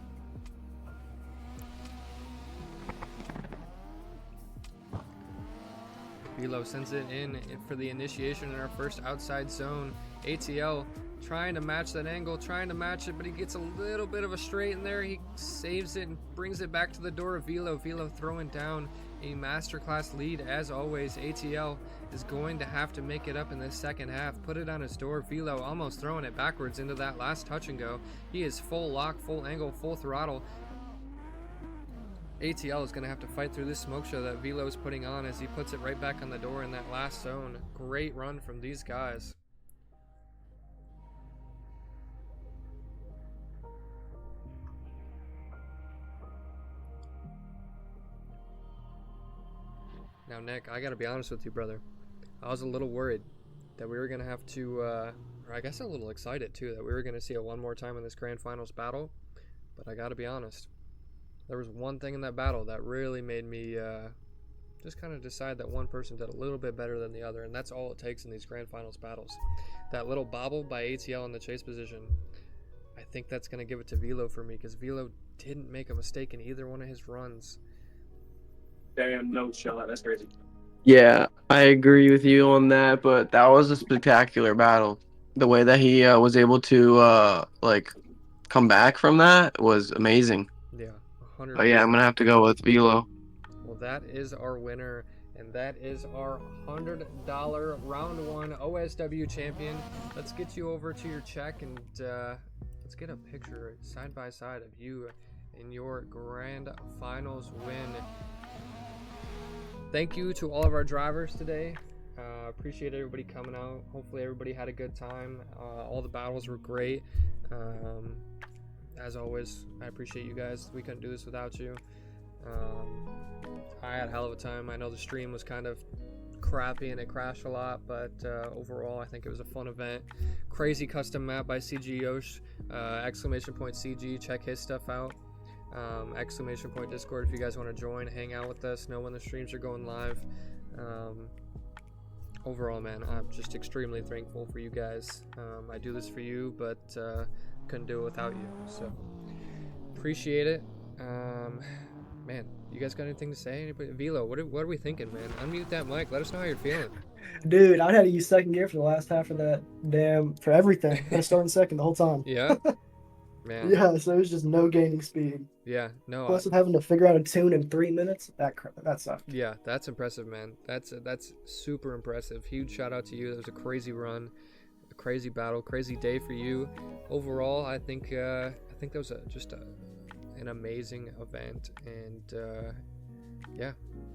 Velo sends it in for the initiation in our first outside zone. ATL trying to match that angle, trying to match it, but he gets a little bit of a straight in there. He saves it and brings it back to the door of Velo. Velo throwing down a masterclass lead as always. ATL is going to have to make it up in this second half, put it on his door. Velo almost throwing it backwards into that last touch and go. He is full lock, full angle, full throttle. ATL is going to have to fight through this smoke show that Velo is putting on as he puts it right back on the door in that last zone. Great run from these guys. Now, Nick, I got to be honest with you, brother. I was a little worried that we were going to have to, or I guess a little excited too, that we were going to see it one more time in this grand finals battle. But I got to be honest. there was one thing in that battle that really made me just kind of decide that one person did a little bit better than the other, and that's all it takes in these grand finals battles. That little bobble by ATL in the chase position, I think that's going to give it to Velo for me, because Velo didn't make a mistake in either one of his runs. Damn, no shot. That's crazy. Yeah, I agree with you on that, but that was a spectacular battle. The way that he was able to like come back from that was amazing. Yeah, 100%. But yeah, I'm gonna have to go with Velo. Well, that is our winner, and that is our $100 round one OSW champion. Let's get you over to your check, and let's get a picture side by side of you in your grand finals win. Thank you to all of our drivers today. Appreciate everybody coming out. Hopefully everybody had a good time. All the battles were great. As always, I appreciate you guys. We couldn't do this without you. I had a hell of a time. I know the stream was kind of crappy and it crashed a lot, but overall I think it was a fun event. Crazy custom map by CG Yosh. Exclamation point CG, check his stuff out. Exclamation point Discord if you guys want to join, hang out with us, know when the streams are going live. Overall, man, I'm just extremely thankful for you guys. I do this for you, but couldn't do it without you, so appreciate it. Man, you guys got anything to say? Anybody? Velo, what are we thinking, man? Unmute that mic, let us know how you're feeling. Dude, I had to use second gear for the last half of that for everything. I was starting second the whole time. Yeah? Man. Yeah, so it was just no gaining speed. Yeah, no. Plus, with having to figure out a tune in 3 minutes, that sucked. Yeah, that's impressive, man. That's super impressive. Huge shout out to you. That was a crazy run, a crazy battle, crazy day for you. Overall, I think that was just an amazing event, and yeah,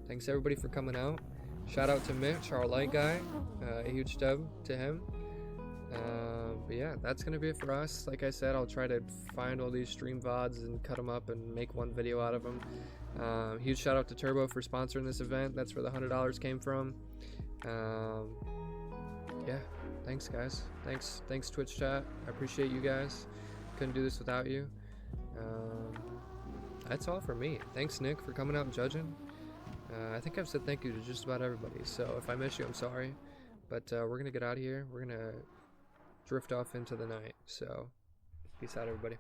thanks everybody for coming out. Shout out to Mitch, our light guy. A huge dub to him. But yeah, that's gonna be it for us. Like I said, I'll try to find all these stream VODs and cut them up and make one video out of them. Huge shout out to Turbo for sponsoring this event. That's where the $100 came from. Yeah, thanks guys. Thanks Twitch chat. I appreciate you guys. Couldn't do this without you. That's all for me. Thanks Nick for coming out and judging. I think I've said thank you to just about everybody, so if I miss you, I'm sorry. But we're gonna get out of here. We're gonna drift off into the night, so peace out everybody.